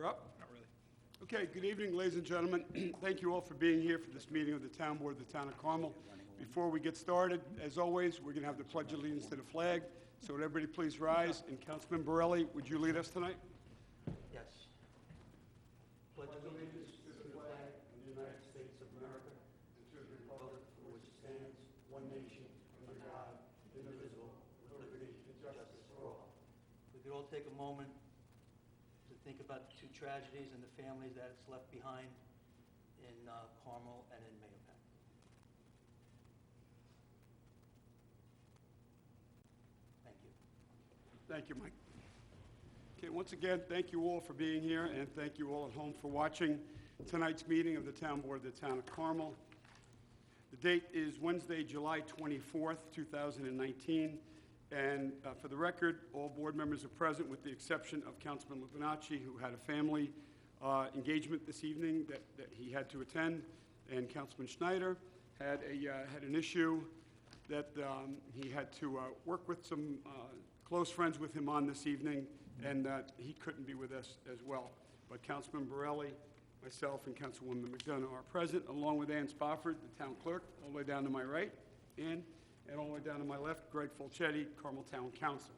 We're up? Not really. Okay, good evening, ladies and gentlemen. Thank you all for being here for this meeting of the Town Board of the Town of Carmel. Before we get started, as always, we're going to have the Pledge of Allegiance to the flag. So would everybody please rise? And Councilman Borelli, would you lead us tonight? Yes. Pledge allegiance to the flag of the United States of America and to the republic for which it stands, one nation, under God, indivisible, with liberty and justice for all. We could all take a moment to think about the two tragedies and the families that it's left behind in Carmel and in Mahopac. Thank you. Thank you, Mike. Okay, once again, thank you all for being here, and thank you all at home for watching tonight's meeting of the Town Board of the Town of Carmel. The date is Wednesday, July 24th, 2019, and for the record, all board members are present with the exception of Councilman Lupinacci, who had a family engagement this evening that he had to attend, and Councilman Schneider had an issue that he had to work with some close friends with him on this evening, and he couldn't be with us as well. But Councilman Borelli, myself, and Councilwoman McDonough are present, along with Ann Spofford, the town clerk, all the way down to my right, and all the way down to my left, Greg Fulchetti, Carmel Town Council.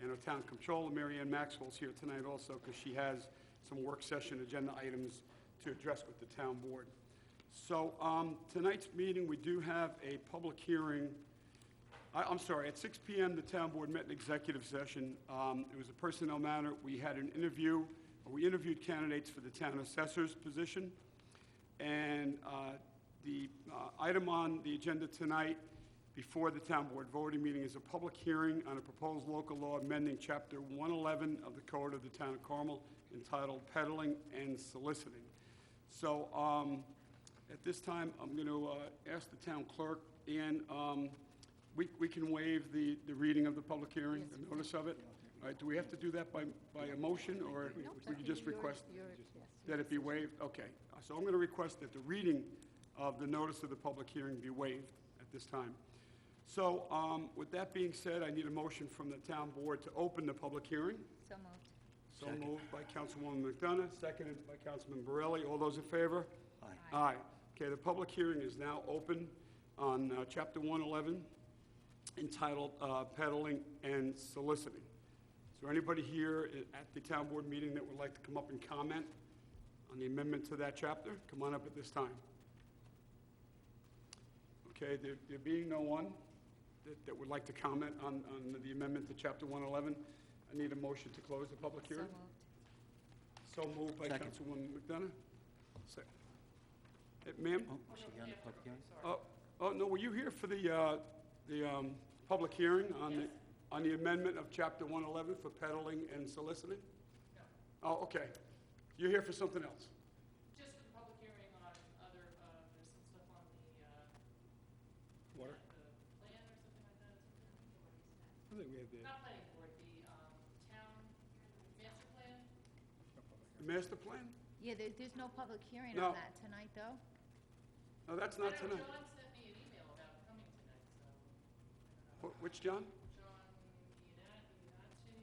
And our town controller, Mary Ann Maxwell, is here tonight also because she has some work session agenda items to address with the town board. So tonight's meeting, we do have a public hearing. I'm sorry, at 6 p.m. the town board met in executive session. It was a personnel matter. We had an interview. We interviewed candidates for the town assessor's position. And the item on the agenda tonight before the town board voting meeting is a public hearing on a proposed local law amending Chapter 111 of the Code of the Town of Carmel entitled Peddling and Soliciting. So at this time, I'm going to ask the town clerk, and we can waive the reading of the public hearing, the notice of it. All right, do we have to do that by a motion, or we can just request that it be waived? Okay, so I'm going to request that the reading of the notice of the public hearing be waived at this time. So with that being said, I need a motion from the town board to open the public hearing. So moved. So moved by Councilwoman McDonough, seconded by Councilman Borelli. All those in favor? Aye. Aye. Okay, the public hearing is now open on Chapter 111, entitled Peddling and Soliciting. Is there anybody here at the town board meeting that would like to come up and comment on the amendment to that chapter? Come on up at this time. Okay, there being no one that would like to comment on the amendment to Chapter 111, I need a motion to close the public hearing. So moved. So moved by Second. Councilwoman McDonough. Second. Ma'am? Oh, was she on the public hearing? Oh, no, were you here for the public hearing on the amendment of Chapter 111 for peddling and soliciting? No, Oh, okay. You're here for something else? just for the public hearing on other, there's some stuff on the, Water? the plan or something like that. I think we have the, Not planning board, the, town master plan. The master plan? Yeah, there's no public hearing No. on that tonight, though? No, that's I not know tonight. John sent me an email about coming tonight, so, I don't know. Which John? John Iannacci.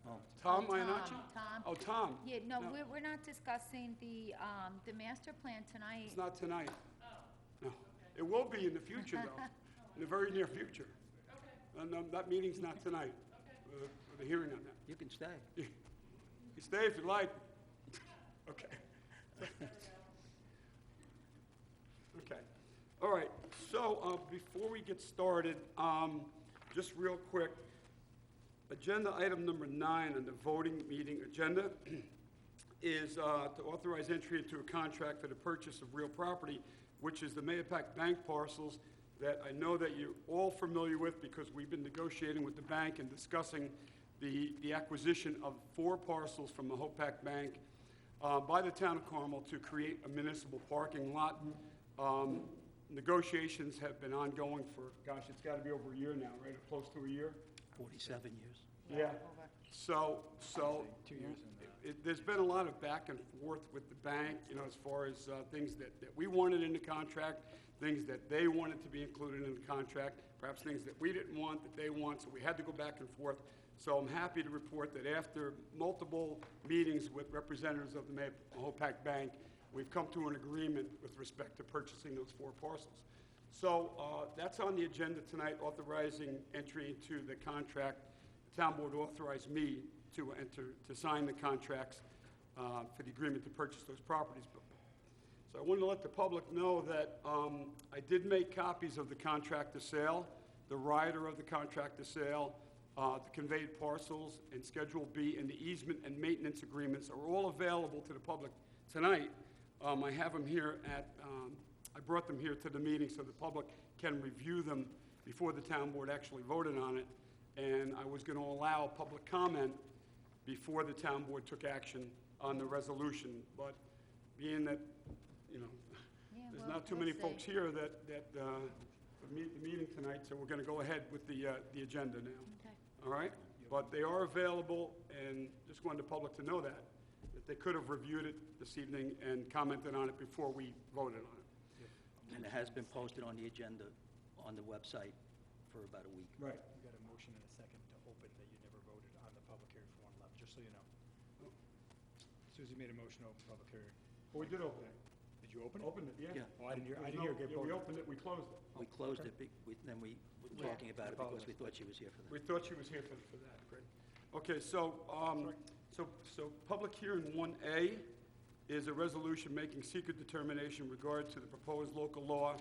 Oh, Tom Tom, Iannacci? Tom. Oh, Tom. Yeah, no, we're not discussing the master plan tonight. It's not tonight. Oh, No. It will be in the future, though, in the very near future. okay, No, that meeting's not tonight, okay. the hearing on that. you can stay. You stay if you like. Okay. Okay. All right. So before we get started, just real quick, agenda item number 9 on the voting meeting agenda is to authorize entry into a contract for the purchase of real property, which is the Mahopac Bank parcels that I know that you're all familiar with because we've been negotiating with the bank and discussing the acquisition of 4 parcels from the Mahopac Bank by the town of Carmel to create a municipal parking lot. Negotiations have been ongoing for, gosh, it's got to be over a year now, right? Or close to a year? 47 years. Yeah. So 2 years. there's been a lot of back and forth with the bank, as far as things that we wanted in the contract, things that they wanted to be included in the contract, perhaps things that we didn't want, that they want, so we had to go back and forth. So I'm happy to report that after multiple meetings with representatives of the Mahopac Bank, we've come to an agreement with respect to purchasing those 4 parcels. So that's on the agenda tonight, authorizing entry into the contract. The town board authorized me to sign the contracts for the agreement to purchase those properties. So I wanted to let the public know that I did make copies of the contract of sale, the rider of the contract of sale, the conveyed parcels, and Schedule B, and the easement and maintenance agreements are all available to the public tonight. I have them here I brought them here to the meeting so the public can review them before the town board actually voted on it. And I was going to allow public comment before the town board took action on the resolution. But being that, Yeah, there's well, not too we'll many see. folks here that the meeting tonight, so we're going to go ahead with the agenda now. Okay. All right? But they are available, and just wanted the public to know that they could have reviewed it this evening and commented on it before we voted on it. And it has been posted on the agenda on the website for about a week. Right. You got a motion and a second to open that you never voted on the public hearing for 111, just so you know. Susie made a motion to open public hearing. Well, we did open it. Did you open it? Opened it, yeah. Yeah. Oh, I didn't hear Yeah, get we voted. opened it, we closed it. We closed it, then we were talking about it because we thought she was here for We that. thought she was here for that, great. Okay, so, so public hearing 1A is a resolution making secret determination regard to the proposed local law.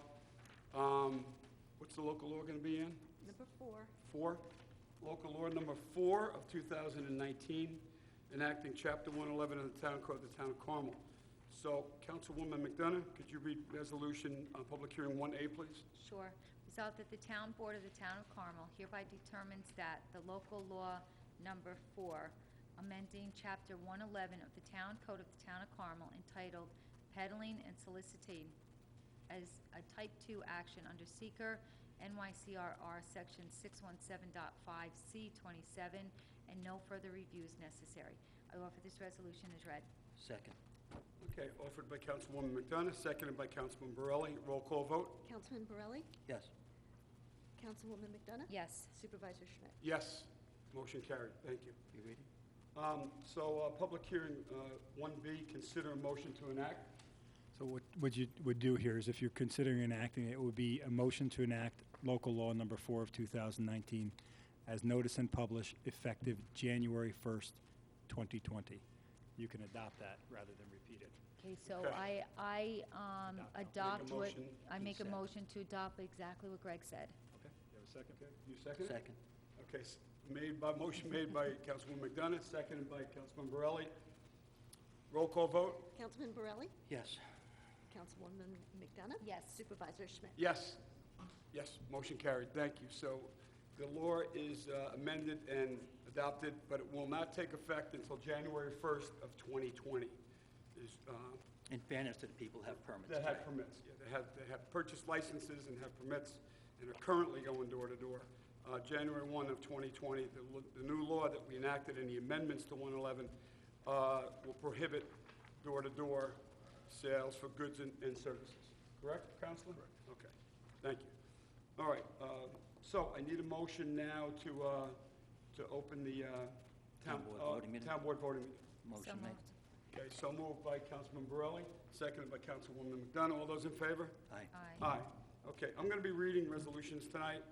What's the local law going to be in? Number 4. 4, local law number 4 of 2019, enacting Chapter 111 of the Town Code of the Town of Carmel. So, Councilwoman McDonough, could you read resolution on public hearing 1A, please? Sure. Resolved that the Town Board of the Town of Carmel hereby determines that the local law number 4, amending Chapter 111 of the Town Code of the Town of Carmel entitled Peddling and Soliciting as a Type 2 action under Seeker NYCRR Section 617.5C27, and no further review is necessary. I offer this resolution as read. Second. Okay, offered by Councilwoman McDonough, seconded by Councilman Borelli. Roll call vote? Councilman Borelli? Yes. Councilwoman McDonough? Yes. Supervisor Schmidt? Yes. Motion carried. Thank you. You reading? Public hearing 1B, consider a motion to enact. So what you would do here is if you're considering enacting it, it would be a motion to enact local law number 4 of 2019 as notice and publish effective January 1st, 2020. You can adopt that rather than repeat it. Okay, so Okay. I adopt what, motion, I make a consent. motion to adopt exactly what Greg said. Okay, you have a second? Okay, you second it? Second. Okay, motion made by Councilwoman McDonough, seconded by Councilman Borelli. Roll call vote? Councilman Borelli? Yes. Councilwoman McDonough? Yes. Supervisor Schmidt? Yes. Yes, motion carried. Thank you. So the law is amended and adopted, but it will not take effect until January 1st of 2020. Is, In fairness to the people who have permits. That have today. permits, yeah, they have purchased licenses and have permits and are currently going door to door. January 1 of 2020, the new law that we enacted in the amendments to 111 will prohibit door-to-door sales for goods and services. Correct, Counselor? Correct. Okay, thank you. All right, so I need a motion now to open the Town board voting meeting. town board voting meeting. So Motion made. moved. Okay, so moved by Councilman Borelli, seconded by Councilwoman McDonough. All those in favor? Aye. Aye. Aye. Okay, I'm going to be reading resolutions tonight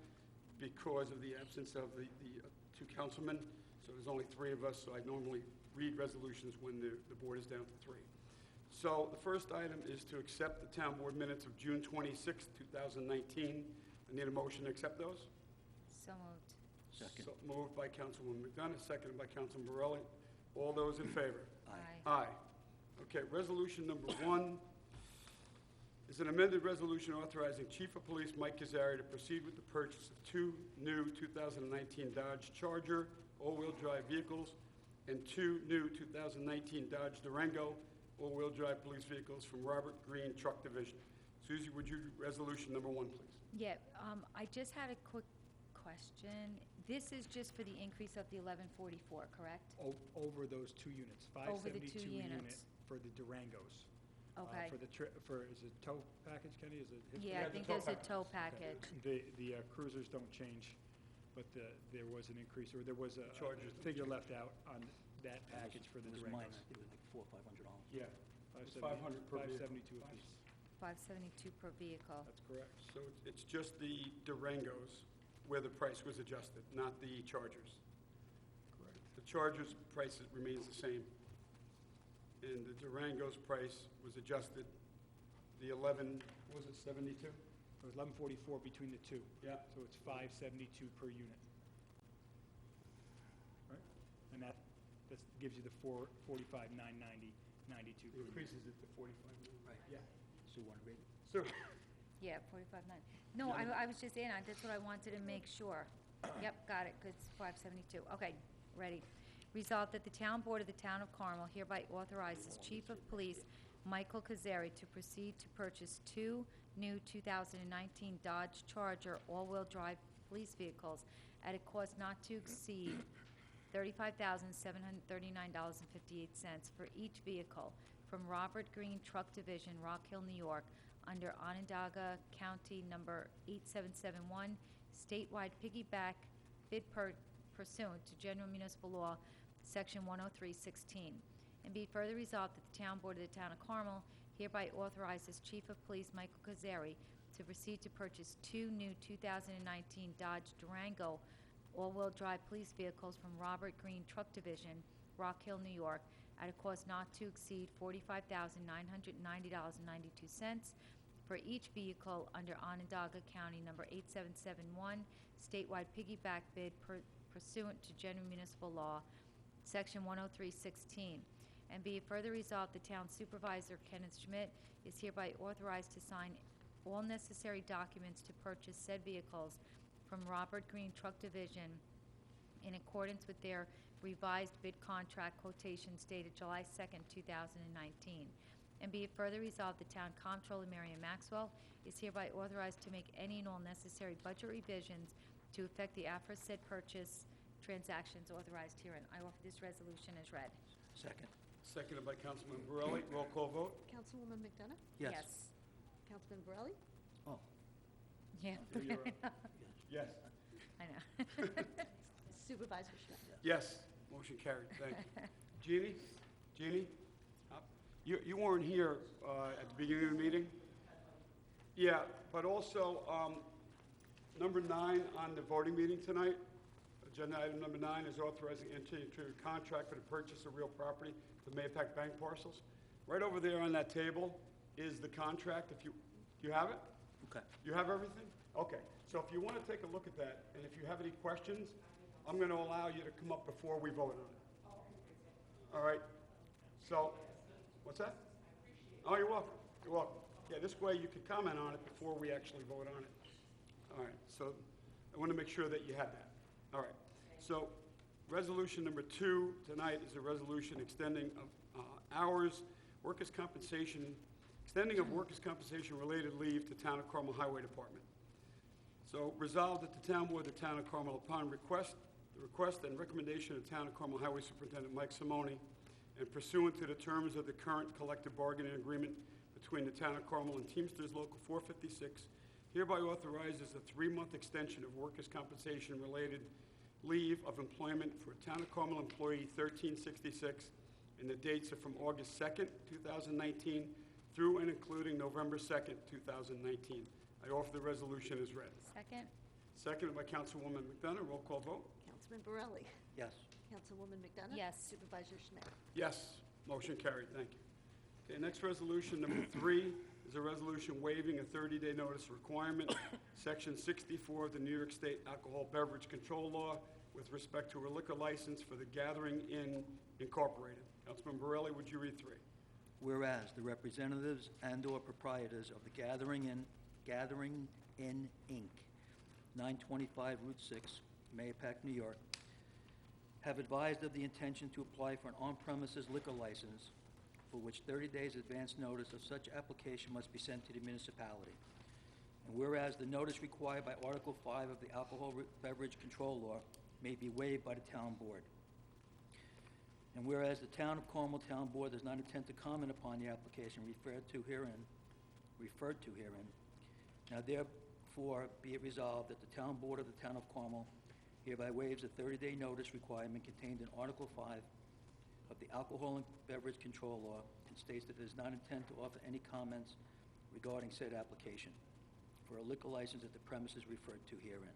because of the absence of the 2 councilmen. So there's only 3 of us, so I normally read resolutions when the board is down to 3. So the first item is to accept the town board minutes of June 26, 2019. I need a motion to accept those. So moved. Second. So moved by Councilwoman McDonough, seconded by Councilman Borelli. All those in favor? Aye. Aye. Okay, resolution number 1 is an amended resolution authorizing Chief of Police Mike Kazari to proceed with the purchase of 2 new 2019 Dodge Charger all-wheel drive vehicles and 2 new 2019 Dodge Durango all-wheel drive police vehicles from Robert Green Truck Division. Susie, would you do resolution number 1, please? Yeah, I just had a quick question. This is just for the increase of the 1144, correct? Over those 2 units, Over the 2 572 unit units. for the Durangos. Okay. Is it tow package, Kenny? Is it? Yeah, I the think tow there's a package. tow package. The cruisers don't change but there was an increase, or there was a Charges. figure left out on that package for the It was Durangos. minor, it was like $400 or $500. Yeah, it's 500 per vehicle. 572 apiece. 572 per vehicle. That's correct. So it's just the Durangos where the price was adjusted, not the Chargers. Correct. The Chargers' price remains the same. And the Durango's price was adjusted, the 11, what was it, 72? It was 1144 between the two, Yeah. so it's 572 per unit. Right? And that gives you the 445,990, 92 per unit. Increases it to 45. Right. Yeah. Sue want to read it? So, Yeah, 45.9. No, I was just adding, that's what I wanted to make sure. Yep, got it, good, it's 572. Okay, ready. Resolved that the Town Board of the Town of Carmel hereby authorizes Chief of Police Michael Kazari to proceed to purchase 2 new 2019 Dodge Charger all-wheel drive police vehicles at a cost not to exceed $35,739.58 for each vehicle from Robert Green Truck Division, Rock Hill, New York, under Onondaga County Number 8771, statewide piggyback bid pursuant to General Municipal Law, Section 103-16. And be further resolved that the Town Board of the Town of Carmel hereby authorizes Chief of Police Michael Kazari to proceed to purchase 2 new 2019 Dodge Durango all-wheel drive police vehicles from Robert Green Truck Division, Rock Hill, New York, at a cost not to exceed $45,990.92 for each vehicle under Onondaga County Number 8771, statewide piggyback bid pursuant to General Municipal Law, Section 103-16. And be it further resolved, the Town Supervisor, Kenneth Schmidt, is hereby authorized to sign all necessary documents to purchase said vehicles from Robert Green Truck Division in accordance with their revised bid contract quotations dated July 2nd, 2019. And be it further resolved, the Town Comptroller, Marion Maxwell, is hereby authorized to make any and all necessary budget revisions to effect the aforesaid purchase transactions authorized herein. I offer this resolution as read. Second. seconded by Councilman Borelli. Roll call vote. Councilwoman McDonough? Yes. Councilman Borelli? Oh, Yeah. You're up. Yes. I know. Supervisor Schmidt? Yes, motion carried, thank you. Jeannie? Up. You weren't here at the beginning of the meeting? Yeah, but also, number 9 on the voting meeting tonight, agenda item number 9 is authorizing entry into a contract for the purchase of real property for Mayapack Bank parcels. Right over there on that table is the contract, if you have it? okay. You have everything? Okay, so if you want to take a look at that, and if you have any questions, I'm going to allow you to come up before we vote on it. All right? So, what's that? Oh, you're welcome. You're welcome. Yeah, this way you can comment on it before we actually vote on it. All right, so I want to make sure that you have that. All right, so resolution number 2 tonight is a resolution extending of extending of workers' compensation-related leave to Town of Carmel Highway Department. So resolved that the Town Board of the Town of Carmel, upon the request and recommendation of Town of Carmel Highway Superintendent Mike Simone, and pursuant to the terms of the current collective bargaining agreement between the Town of Carmel and Teamsters Local 456, hereby authorizes a 3-month extension of workers' compensation-related leave of employment for Town of Carmel employee 1366, and the dates are from August 2nd, 2019, through and including November 2nd, 2019. I offer the resolution as read. Second? Seconded by Councilwoman McDonough. Roll call vote. Councilman Borelli? Yes. Councilwoman McDonough? Yes. Supervisor Schmidt? Yes, motion carried, thank you. Okay, next resolution, number 3, is a resolution waiving a 30-day notice requirement, Section 64 of the New York State Alcohol Beverage Control Law, with respect to a liquor license for the Gathering Inn Incorporated. Councilman Borelli, would you read 3? Whereas the representatives and/or proprietors of the Gathering Inn, Inc., 925 Route 6, Mayapack, New York, have advised of the intention to apply for an on-premises liquor license, for which 30 days advance notice of such application must be sent to the municipality. And whereas the notice required by Article 5 of the Alcohol Beverage Control Law may be waived by the Town Board. And whereas the Town of Carmel Town Board does not intend to comment upon the application referred to herein, now therefore be it resolved that the Town Board of the Town of Carmel hereby waives the 30-day notice requirement contained in Article 5 of the Alcohol and Beverage Control Law and states that it does not intend to offer any comments regarding said application for a liquor license at the premises referred to herein.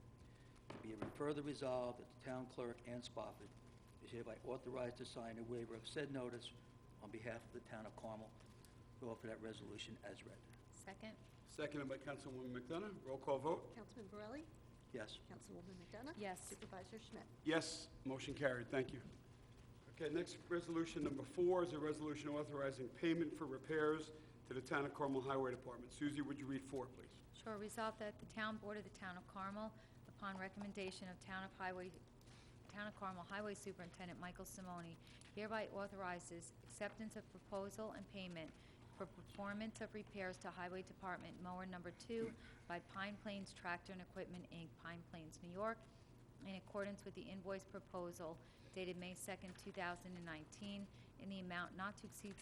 And be it further resolved that the town clerk, Ann Spofford, is hereby authorized to sign a waiver of said notice on behalf of the town of Carmel. We offer that resolution as read. Second? Seconded by Councilwoman McDonough. Roll call vote. Councilman Borelli? Yes. Councilwoman McDonough? Yes. Supervisor Schmidt? Yes, motion carried. Thank you. Okay, next resolution, number 4, is a resolution authorizing payment for repairs to the Town of Carmel Highway Department. Suzie, would you read 4, please? Sure, resolved that the town board of the town of Carmel, upon recommendation of Town of Carmel Highway Superintendent Michael Simone, hereby authorizes acceptance of proposal and payment for performance of repairs to Highway Department mower number 2 by Pine Plains Tractor and Equipment, Inc., Pine Plains, New York, in accordance with the invoice proposal dated May 2nd, 2019, in the amount not to exceed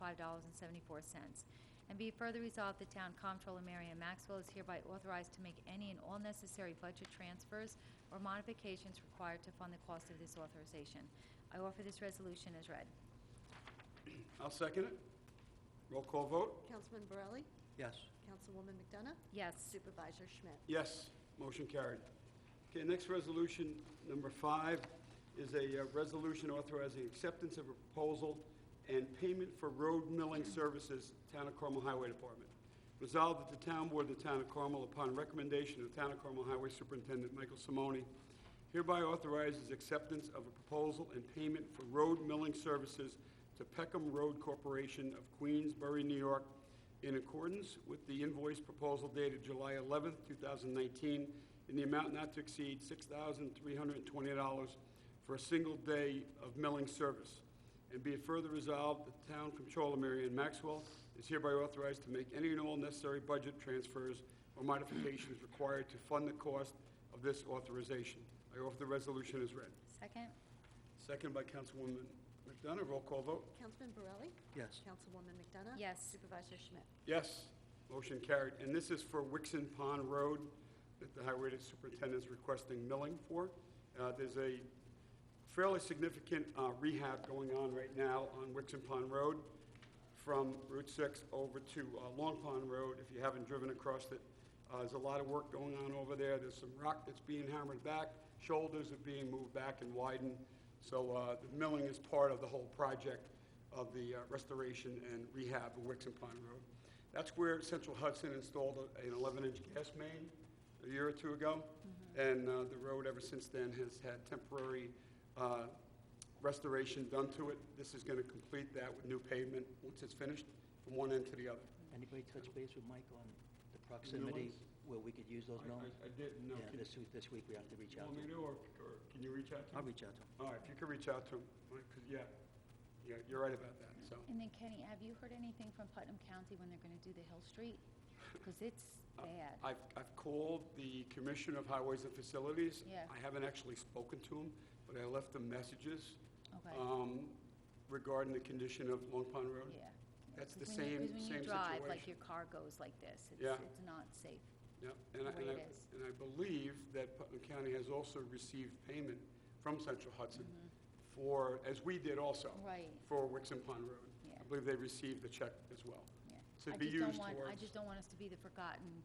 $6,905.74. And be it further resolved, the Town Comptroller Marian Maxwell is hereby authorized to make any and all necessary budget transfers or modifications required to fund the cost of this authorization. I offer this resolution as read. I'll second it. Roll call vote. Councilman Borelli? Yes. Councilwoman McDonough? Yes. Supervisor Schmidt? Yes, motion carried. Okay, next resolution, number 5, is a resolution authorizing acceptance of a proposal and payment for road milling services, Town of Carmel Highway Department. Resolved that the Town Board of the Town of Carmel, upon recommendation of Town of Carmel Highway Superintendent Michael Simone, hereby authorizes acceptance of a proposal and payment for road milling services to Peckham Road Corporation of Queensbury, New York, in accordance with the invoice proposal dated July 11th, 2019, in the amount not to exceed $6,320 for a single day of milling service. And be it further resolved, the Town Comptroller, Marian Maxwell, is hereby authorized to make any and all necessary budget transfers or modifications required to fund the cost of this authorization. I offer the resolution as read. Second? Second by Councilwoman McDonough. Roll call vote. Councilman Borelli? Yes. Councilwoman McDonough? Yes. Supervisor Schmidt? Yes, motion carried. And this is for Wixon Pond Road that the Highway Superintendent is requesting milling for. There's a fairly significant rehab going on right now on Wixon Pond Road from Route 6 over to Long Pond Road. If you haven't driven across it, there's a lot of work going on over there. There's some rock that's being hammered back, shoulders are being moved back and widened. So the milling is part of the whole project of the restoration and rehab of Wixon Pond Road. That's where Central Hudson installed an 11-inch gas main a year or two ago, and the road ever since then has had temporary restoration done to it. This is going to complete that with new pavement once it's finished from one end to the other. Anybody touch base with Mike on the proximity where we could use those millings? I didn't know. Yeah, this week we have to reach out Want to me him. to, or can you reach out to him? I'll reach out to him. All right, if you could reach out to him, because, yeah, you're right about that, so. And then Kenny, have you heard anything from Putnam County when they're going to do the Hill Street? Because it's bad. I've called the Commissioner of Highways and Facilities. Yeah. I haven't actually spoken to him, but I left them messages Okay. regarding the condition of Long Pond Road. Yeah. That's the 'Cause when you- same 'cause when you drive, like situation. your car goes like this, Yeah. it's not safe. Yeah, the way it is. and I believe that Putnam County has also received payment from Central Hudson for, as we did also, Mm-hmm. Right, for Wixon Pond Road. Yeah. I believe they received a check as well. yeah. To I be just don't used want- I towards- just don't want us to be the forgotten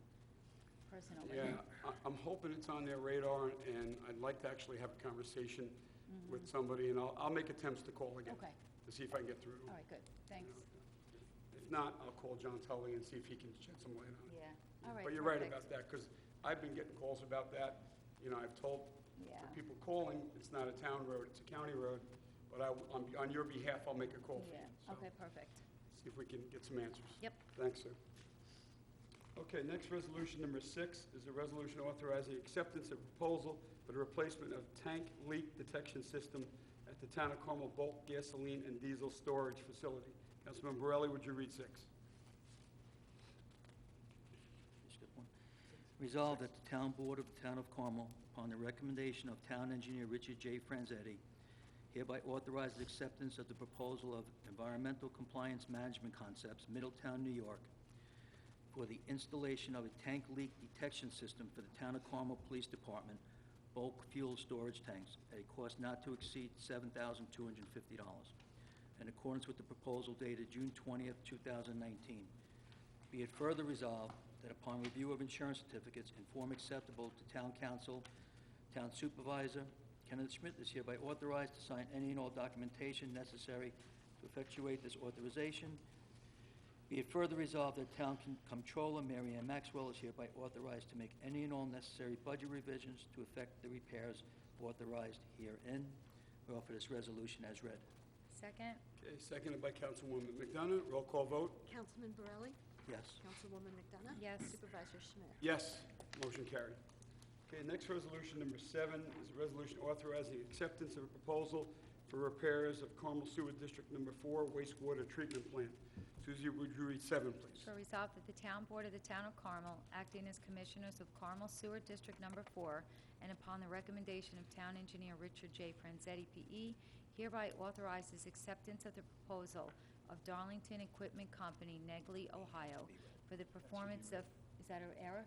person over Yeah, there. I'm hoping it's on their radar, and I'd like to actually have a conversation with somebody, and I'll make attempts to call again. Mm-hmm. Okay. To see if I can get through to him. All right, good, thanks. If not, I'll call John Tully and see if he can shed some light on it. Yeah, all right, But you're right perfect. about that, because I've been getting calls about that. You know, I've told Yeah. the people calling, it's not a town road, it's a county road, but on your behalf, I'll make a call for you. Yeah, So, okay, perfect. see if we can get some answers. Yep. Thanks, sir. Okay, next resolution, number 6, is a resolution authorizing acceptance of proposal for the replacement of tank leak detection system at the Town of Carmel bulk gasoline and diesel storage facility. Councilman Borelli, would you read 6? Skip one. Resolved that the Town Board of the Town of Carmel, upon the recommendation of Town Engineer Richard J. Franzetti, hereby authorizes acceptance of the proposal of Environmental Compliance Management Concepts, Middletown, New York, for the installation of a tank leak detection system for the Town of Carmel Police Department bulk fuel storage tanks at a cost not to exceed $7,250, in accordance with the proposal dated June 20th, 2019. Be it further resolved that upon review of insurance certificates in form acceptable to Town Council, Town Supervisor Kenneth Schmidt is hereby authorized to sign any and all documentation necessary to effectuate this authorization. Be it further resolved that Town Comptroller Mary Ann Maxwell is hereby authorized to make any and all necessary budget revisions to effect the repairs authorized herein. We offer this resolution as read. Second? Okay, seconded by Councilwoman McDonough. Roll call vote. Councilman Borelli? Yes. Councilwoman McDonough? Yes. Supervisor Schmidt? Yes, motion carried. Okay, next resolution, number 7, is a resolution authorizing acceptance of a proposal for repairs of Carmel Sewer District Number 4 wastewater treatment plant. Suzie, would you read 7, please? So resolved that the Town Board of the Town of Carmel, acting as Commissioners of Carmel Sewer District Number 4, and upon the recommendation of Town Engineer Richard J. Franzetti, P.E., hereby authorizes acceptance of the proposal of Darlington Equipment Company, Negley, Ohio, for the performance of, is that an error?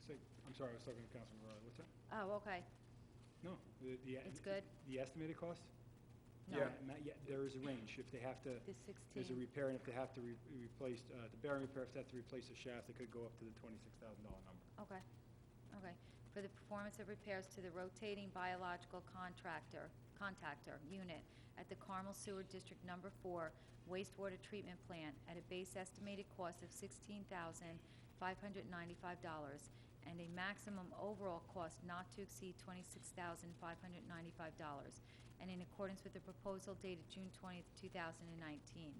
I'm sorry, I was talking to Councilman Morelli. What's that? Oh, okay. No. It's good? The estimated cost? No. Yeah. Not yet. There is a range. If they have to, The there's a 16. repair, and if they have to replace, the bearing repair, if they have to replace a shaft, it could go up to the $26,000 number. Okay, okay. For the performance of repairs to the rotating biological contactor unit at the Carmel Sewer District Number 4 wastewater treatment plant at a base estimated cost of $16,595 and a maximum overall cost not to exceed $26,595, and in accordance with the proposal dated June 20th, 2019.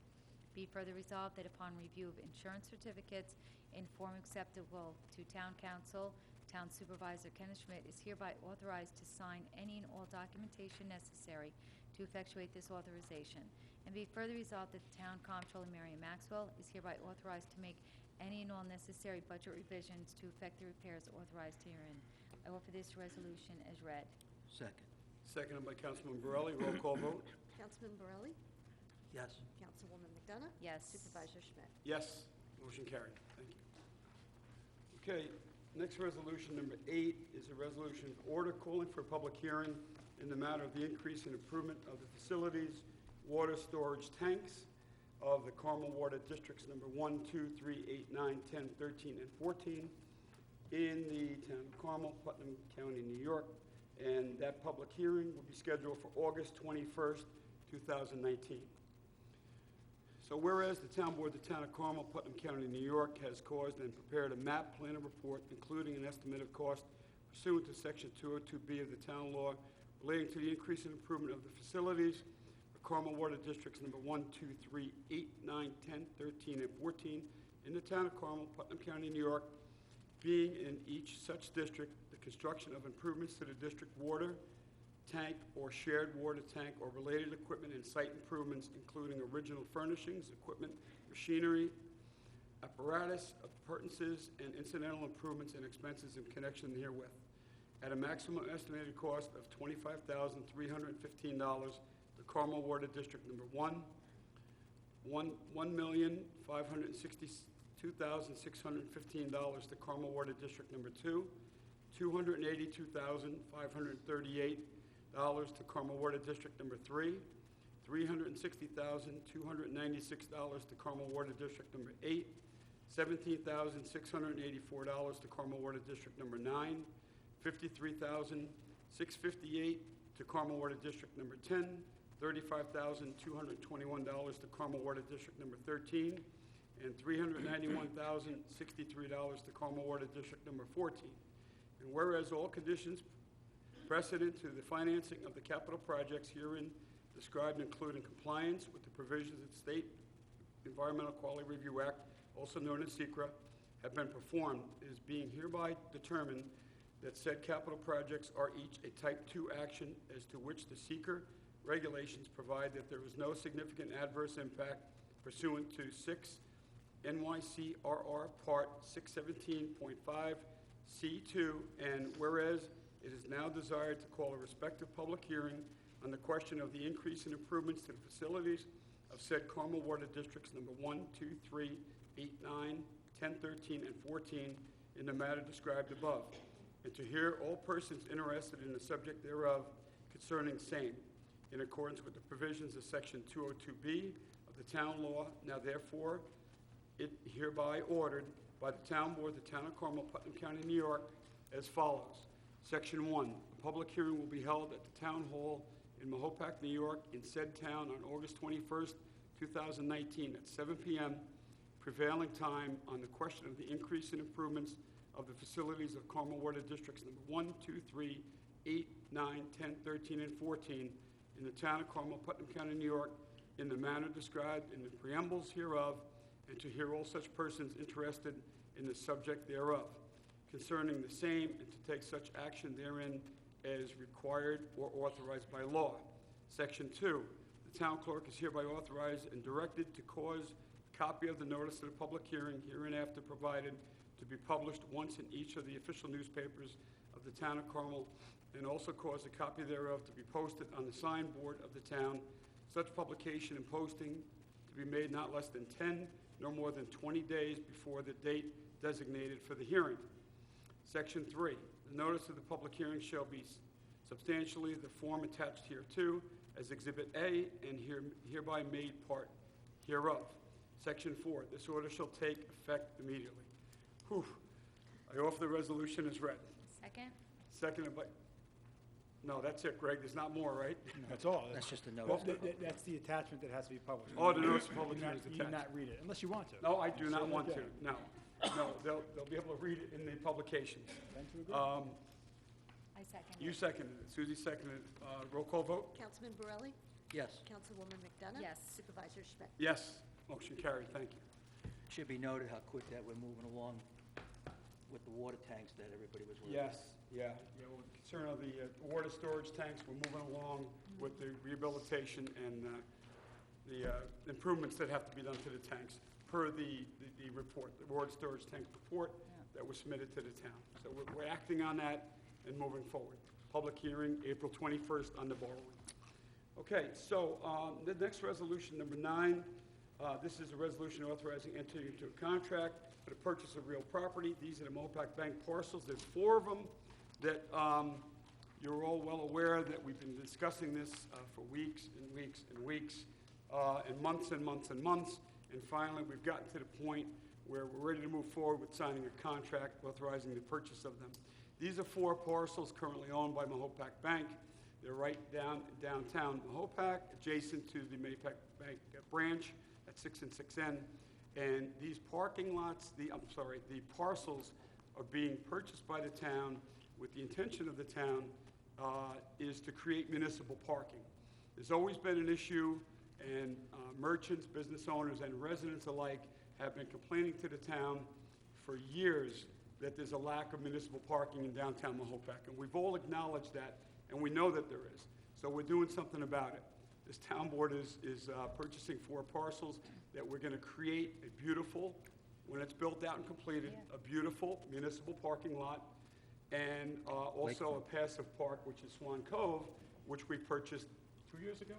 Be further resolved that upon review of insurance certificates in form acceptable to Town Council, Town Supervisor Kenneth Schmidt is hereby authorized to sign any and all documentation necessary to effectuate this authorization. And be further resolved that the Town Comptroller Mary Ann Maxwell is hereby authorized to make any and all necessary budget revisions to effect the repairs authorized herein. I offer this resolution as read. Second. Seconded by Councilman Borelli. Roll call vote. Councilman Borelli? Yes. Councilwoman McDonough? Yes. Supervisor Schmidt? Yes, motion carried. Thank you. Okay, next resolution, number 8, is a resolution of order calling for a public hearing in the matter of the increase and improvement of the facilities, water storage tanks of the Carmel Water Districts number 1, 2, 3, 8, 9, 10, 13, and 14 in the town of Carmel, Putnam County, New York. And that public hearing will be scheduled for August 21st, 2019. So whereas the Town Board of the Town of Carmel, Putnam County, New York, has caused and prepared a map plan and report, including an estimate of cost pursuant to Section 202B of the Town Law relating to the increase and improvement of the facilities of Carmel Water Districts number 1, 2, 3, 8, 9, 10, 13, and 14 in the Town of Carmel, Putnam County, New York, being in each such district the construction of improvements to the district water tank or shared water tank or related equipment and site improvements, including original furnishings, equipment, machinery, apparatus, appurtenances, and incidental improvements and expenses in connection herewith, at a maximum estimated cost of $25,315, the Carmel Water District number 1, $1,562,615, the Carmel Water District number 2, $282,538 to Carmel Water District number 3, $360,296 to Carmel Water District number 8, $17,684 to Carmel Water District number 9, $53,658 to Carmel Water District number 10, $35,221 to Carmel Water District number 13, and $391,063 to Carmel Water District number 14. And whereas all conditions precedent to the financing of the capital projects herein described, including compliance with the provisions of the State Environmental Quality Review Act, also known as SECRA, have been performed, it is being hereby determined that said capital projects are each a Type 2 action as to which the SECRA regulations provide that there is no significant adverse impact pursuant to 6 NYCRR Part 617.5 C2, and whereas it is now desired to call a respective public hearing on the question of the increase in improvements to the facilities of said Carmel Water Districts number 1, 2, 3, 8, 9, 10, 13, and 14 in the matter described above. and to hear all persons interested in the subject thereof concerning same, in accordance with the provisions of Section 202B of the town law. Now therefore, it hereby ordered by the Town Board of the Town of Carmel, Putnam County, New York, as follows. Section 1, a public hearing will be held at the Town Hall in Mahopac, New York, in said town on August 21st, 2019, at 7 p.m. prevailing time on the question of the increase in improvements of the facilities of Carmel Water Districts number 1, 2, 3, 8, 9, 10, 13, and 14 in the Town of Carmel, Putnam County, New York, in the manner described in the preambles hereof, and to hear all such persons interested in the subject thereof concerning the same, and to take such action therein as required or authorized by law. Section 2, the town clerk is hereby authorized and directed to cause a copy of the notice of the public hearing hereinafter provided to be published once in each of the official newspapers of the town of Carmel, and also cause a copy thereof to be posted on the signboard of the town. Such publication and posting to be made not less than 10 nor more than 20 days before the date designated for the hearing. Section 3, the notice of the public hearing shall be substantially the form attached hereto as Exhibit A and hereby made part hereof. Section 4, this order shall take effect immediately. Whew. I offer the resolution as read. Second? Seconded by, no, that's it, Greg, there's not more, right? That's all. That's just a Well, notice. that's the attachment that has to be published. Oh, the notice of public You hearing is do not attached. read it, unless you want to. No, I do not Certainly want to, can. no. No, they'll be able to read it in the publication. Tend to agree? I second You it. seconded it, Susie seconded it. Roll call vote? Councilman Borelli? Yes. Councilwoman McDonough? Yes. Supervisor Schmidt? Yes, motion carried, thank you. Should be noted how quick that we're moving along with the water tanks that everybody was working. Yes, yeah, with the concern of the water storage tanks, we're moving along with the rehabilitation and the improvements that have to be done to the tanks per the report, the water storage tank report that was submitted to the town. So we're acting on that and moving forward. Public hearing, April 21st on the borrowing. Okay, so the next resolution, number 9, this is a resolution authorizing entering into a contract for the purchase of real property. These are the Mahopac Bank parcels. There's 4 of them that you're all well aware that we've been discussing this for weeks and weeks and weeks, and months and months and months. And finally, we've gotten to the point where we're ready to move forward with signing a contract authorizing the purchase of them. These are 4 parcels currently owned by Mahopac Bank. They're right downtown Mahopac, adjacent to the Mahopac Bank branch at 6 and 6N. And these parking lots, the parcels are being purchased by the town with the intention of the town is to create municipal parking. There's always been an issue, and merchants, business owners, and residents alike have been complaining to the town for years that there's a lack of municipal parking in downtown Mahopac. And we've all acknowledged that, and we know that there is. So we're doing something about it. This town board is purchasing 4 parcels that we're going to create a beautiful, when it's built out and completed, a beautiful municipal parking lot, and also a passive park, which is Swan Cove, which we purchased 2 years ago,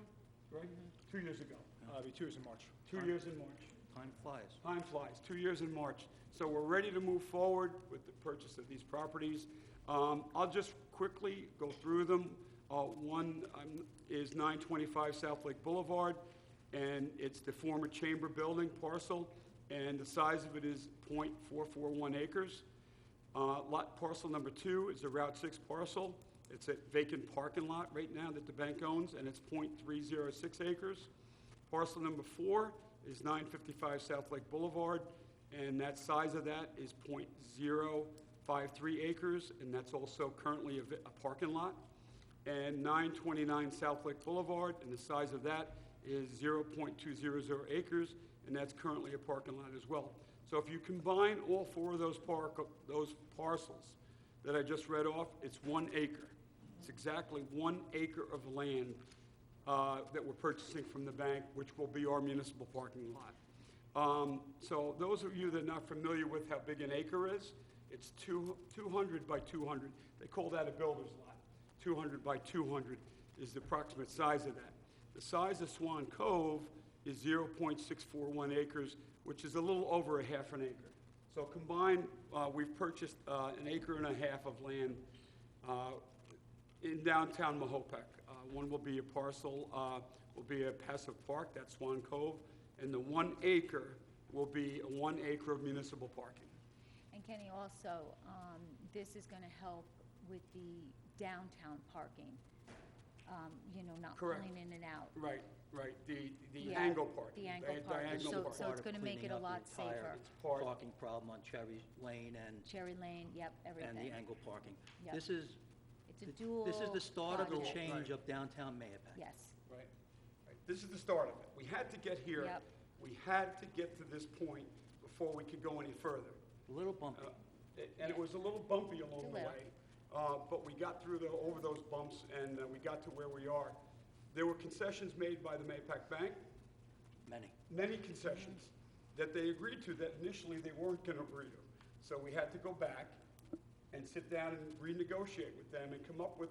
right? 2 years ago. It'll be 2 years in March. 2 years in March. Time flies. Time flies, 2 years in March. So we're ready to move forward with the purchase of these properties. I'll just quickly go through them. One is 925 South Lake Boulevard, and it's the former Chamber Building parcel, and the size of it is .441 acres. Lot parcel number 2 is the Route 6 parcel. It's a vacant parking lot right now that the bank owns, and it's .306 acres. Parcel number 4 is 955 South Lake Boulevard, and that size of that is .053 acres, and that's also currently a parking lot. And 929 South Lake Boulevard, and the size of that is 0.200 acres, and that's currently a parking lot as well. So if you combine all 4 of those parcels that I just read off, it's 1 acre. It's exactly 1 acre of land that we're purchasing from the bank, which will be our municipal parking lot. So those of you that are not familiar with how big an acre is, it's 200 by 200. They call that a builder's lot. 200 by 200 is the approximate size of that. The size of Swan Cove is 0.641 acres, which is a little over a half an acre. So combined, we've purchased an acre and a half of land in downtown Mahopec. One will be a parcel, will be a passive park, that's Swan Cove, and the 1 acre will be 1 acre of municipal parking. And Kenny, also, this is going to help with the downtown parking, not Correct. pulling in and out. Right, the Yeah, angle parking. the angle parking. diagonal So- parking. so it's gonna make it a lot safer. Part- Parking problem on Cherry Lane and Cherry Lane, yep, everything. the angle parking. Yep. This is, It's a dual this is the start of the project. change of downtown Mahopac. Yes, Right. This is the start of it. We had to get here. Yep. We had to get to this point before we could go any further. A little bumpy. And it was a little bumpy along the little. way, but we got through over those bumps, and we got to where we are. There were concessions made by the Mapac Bank, many concessions, that they agreed to that initially they weren't going to agree to. So we had to go back and sit down and renegotiate with them and come up with,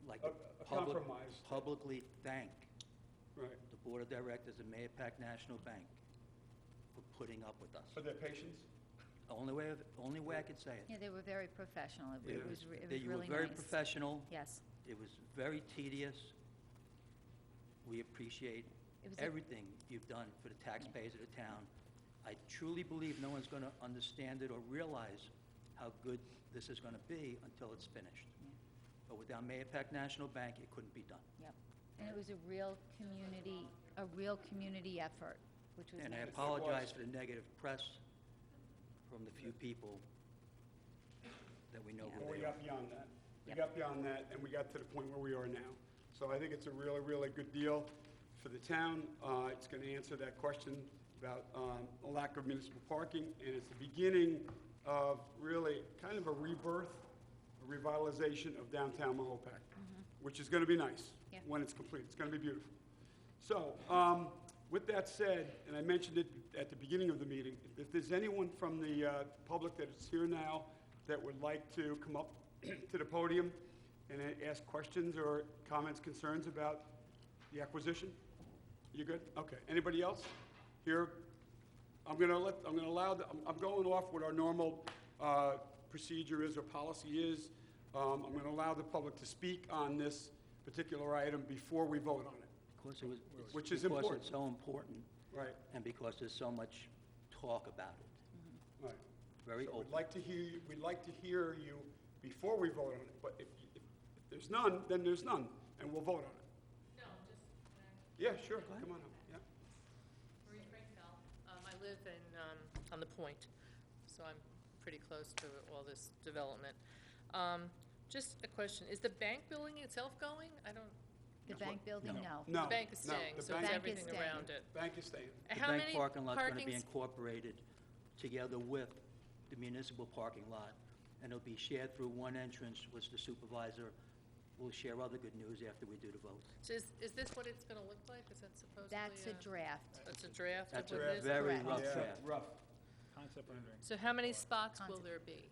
Like a compromise. publicly thank right, the Board of Directors of Mahopac National Bank for putting up with us. for their patience. Only way I could say it. yeah, they were very professional. It Yeah. was re- it That was you were really very nice. professional. Yes, It was very tedious. We appreciate It was a- everything you've done for the taxpayers of the town. I truly believe no one's going to understand it or realize how good this is going to be until it's finished. Yeah. But without Mahopac National Bank, it couldn't be done. yep. And it was a real community effort, which was And I nice. apologize for the negative press from the few people that we know Yeah. But who we they are. got beyond that. We Yep. got beyond that, and we got to the point where we are now. So I think it's a really, really good deal for the town. It's going to answer that question about a lack of municipal parking, and it's the beginning of really kind of a rebirth, a revitalization of downtown Mahopac, which is going to be nice Yeah. when it's complete. It's going to be beautiful. So, with that said, and I mentioned it at the beginning of the meeting, if there's anyone from the public that is here now that would like to come up to the podium and ask questions or comments, concerns about the acquisition? You good? Okay. Anybody else? Here, I'm going going off what our normal procedure is or policy is. I'm going to allow the public to speak on this particular item before we vote on it. Because it was, Which is because important. it's so important, Right, and because there's so much talk about it. right. Very So open. we'd like to hear you before we vote on it, but if there's none, then there's none, and we'll vote on it. No, just, can I? Yeah, sure, Go ahead. come on up, yeah. Marie Frankel. I live on the Point, so I'm pretty close to all this development. Just a question, is the bank building itself going? I don't, The bank building, no. No. the bank is no, staying, the so bank- it's Bank is everything staying. around it. Bank is staying. The How bank many parking lot's going to be parking incorporated together with the municipal parking lot, and it'll be shared through one entrance, which the supervisor will share other good news after we do the vote. So is this what it's gonna look like? Is that supposedly? That's a draft. That's a draft of That's what a it is? very Correct. rough Yeah, draft, rough. Concept rendering. So how many spots will Concept. there be?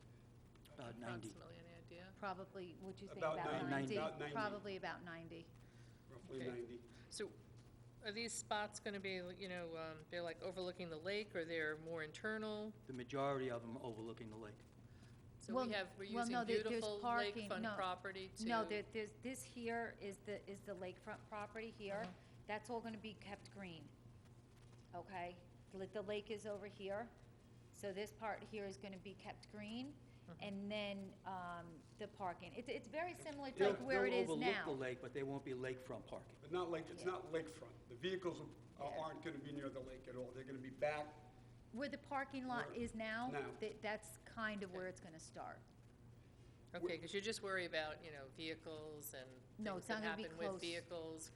about 90. Approximately, any idea? Probably, would you think About about 90. 90? About 90. Probably about 90. Roughly Okay. 90. So are these spots gonna be, they're like overlooking the lake, or they're more internal? The majority of them overlooking the lake. So Well, we're well, using no, there's beautiful parking. lakefront No. property to. No, this here is the lakefront property here. That's all gonna be kept green, okay? The lake is over here, so this part here is gonna be kept green, and then, the parking. It's very similar to like where it is They'll now. overlook the lake, but they won't be lakefront parking. But not like, it's Yeah. not lakefront. The vehicles Yeah. aren't going to be near the lake at all. They're going to be back. Where the parking lot Where- is now, now. that's kind of where it's gonna start. Okay, because you just worry about, vehicles and No, things it's that not gonna be happen with close. vehicles,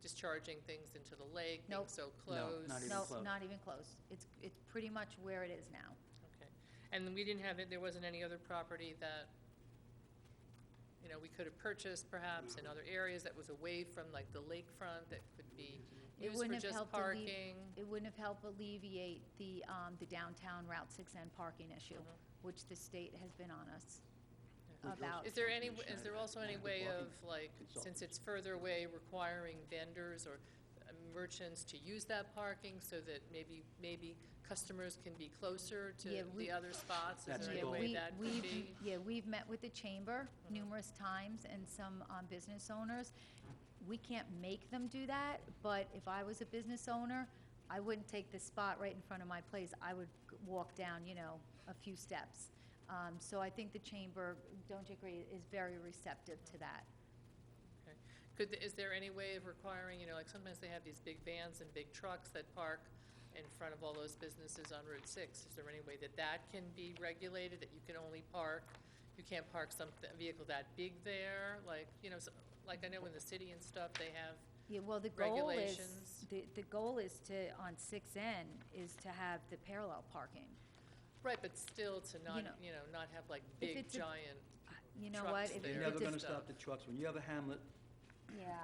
discharging things into the lake, being Nope. so No, close. not even No, close. not even close. It's pretty much where it is now. Okay. And we didn't have it, there wasn't any other property that, we could have purchased perhaps in other areas that was away from like the lakefront that could be It used for wouldn't have just helped parking? It wouldn't have helped alleviate the downtown Route 6N parking issue, which the state has been on us about. Is there also any way of, like, since it's further away, requiring vendors or merchants to use that parking so that maybe customers can be closer to Yeah, the other spots? Is That's there the any goal. way that could be? Yeah, we've met with the chamber numerous times and some business owners. We can't make them do that, but if I was a business owner, I wouldn't take the spot right in front of my place. I would walk down, a few steps. So I think the chamber, don't you agree, is very receptive to that. Okay. Is there any way of requiring, like sometimes they have these big vans and big trucks that park in front of all those businesses on Route 6? Is there any way that can be regulated, that you can only park, you can't park a vehicle that big there? Like, like I know in the city and stuff, they have Yeah, well, the goal is, regulations. the goal is to, on 6N, is to have the parallel parking. Right, but still to not, You know, not have like if big it's a- giant, You know what? Trucks if there. it- You're it never just- gonna stop the trucks. When you have a hamlet Yeah,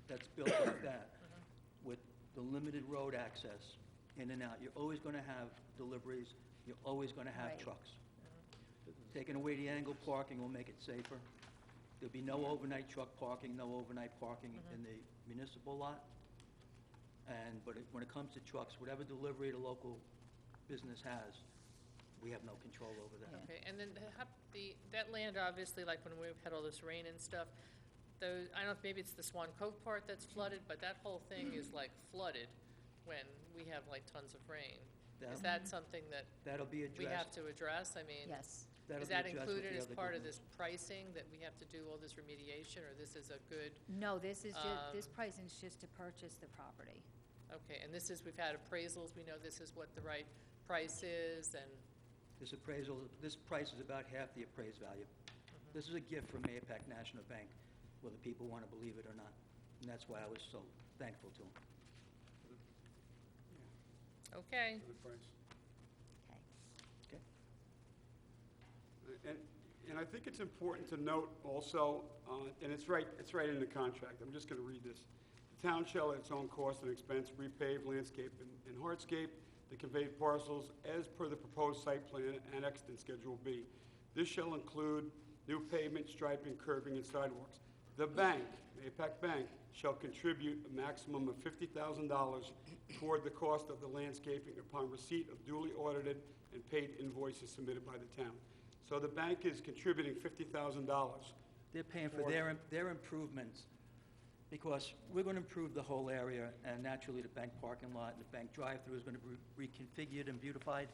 that's built like that, with the limited road access in and out, you're always gonna have deliveries, you're always gonna have Right. trucks. Taking away the angle parking will make it safer. There'll be no overnight truck parking, no overnight parking in the municipal lot. But when it comes to trucks, whatever delivery the local business has, we have no control over that. okay, and then that land, obviously, like when we've had all this rain and stuff, those, I don't know if maybe it's the Swan Cove part that's flooded, but that whole thing is like flooded when we have like tons of rain. Is that something that That'll be we have addressed. to address? I mean, yes. That'll is be that addressed with included the as other part of government. this pricing, that we have to do all this remediation, or this is a good, No, this is just, this Um, pricing is just to purchase the property. okay, and this is, we've had appraisals, we know this is what the right price is, and, This price is about half the appraised value. This is a gift from Mayapack National Bank, whether people want to believe it or not. And that's why I was so thankful to them. okay. For the price. Okay. Okay? And I think it's important to note also, and it's right in the contract, I'm just going to read this. The town shall at its own cost and expense repave, landscape, and hardscape the conveyed parcels as per the proposed site plan annexed in Schedule B. This shall include new pavement, striping, curbing, and sidewalks. The bank, Mayapack Bank, shall contribute a maximum of $50,000 toward the cost of the landscaping upon receipt of duly audited and paid invoices submitted by the town. So the bank is contributing $50,000. They're paying for For- their improvements, because we're going to improve the whole area, and naturally, the bank parking lot and the bank drive-through is going to be reconfigured and beautified.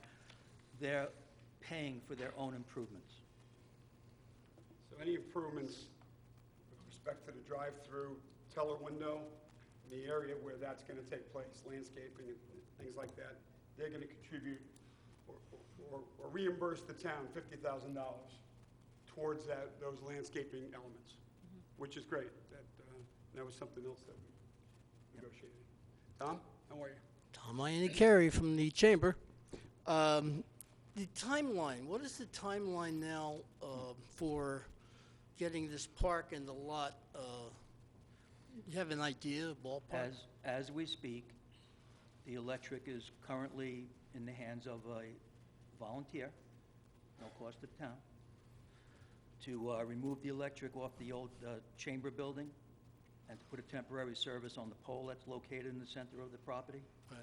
They're paying for their own improvements. So any improvements with respect to the drive-through teller window, in the area where that's going to take place, landscaping and things like that, they're going to contribute or reimburse the town $50,000 towards those landscaping elements, which is great. That was something else that we negotiated. Tom, how are you? Tom Iannicari from the Chamber. The timeline, what is the timeline now for getting this park and the lot? You have an idea, ballpark? As we speak, the electric is currently in the hands of a volunteer, no cost to the town, to remove the electric off the old chamber building and to put a temporary service on the pole that's located in the center of the property. Right.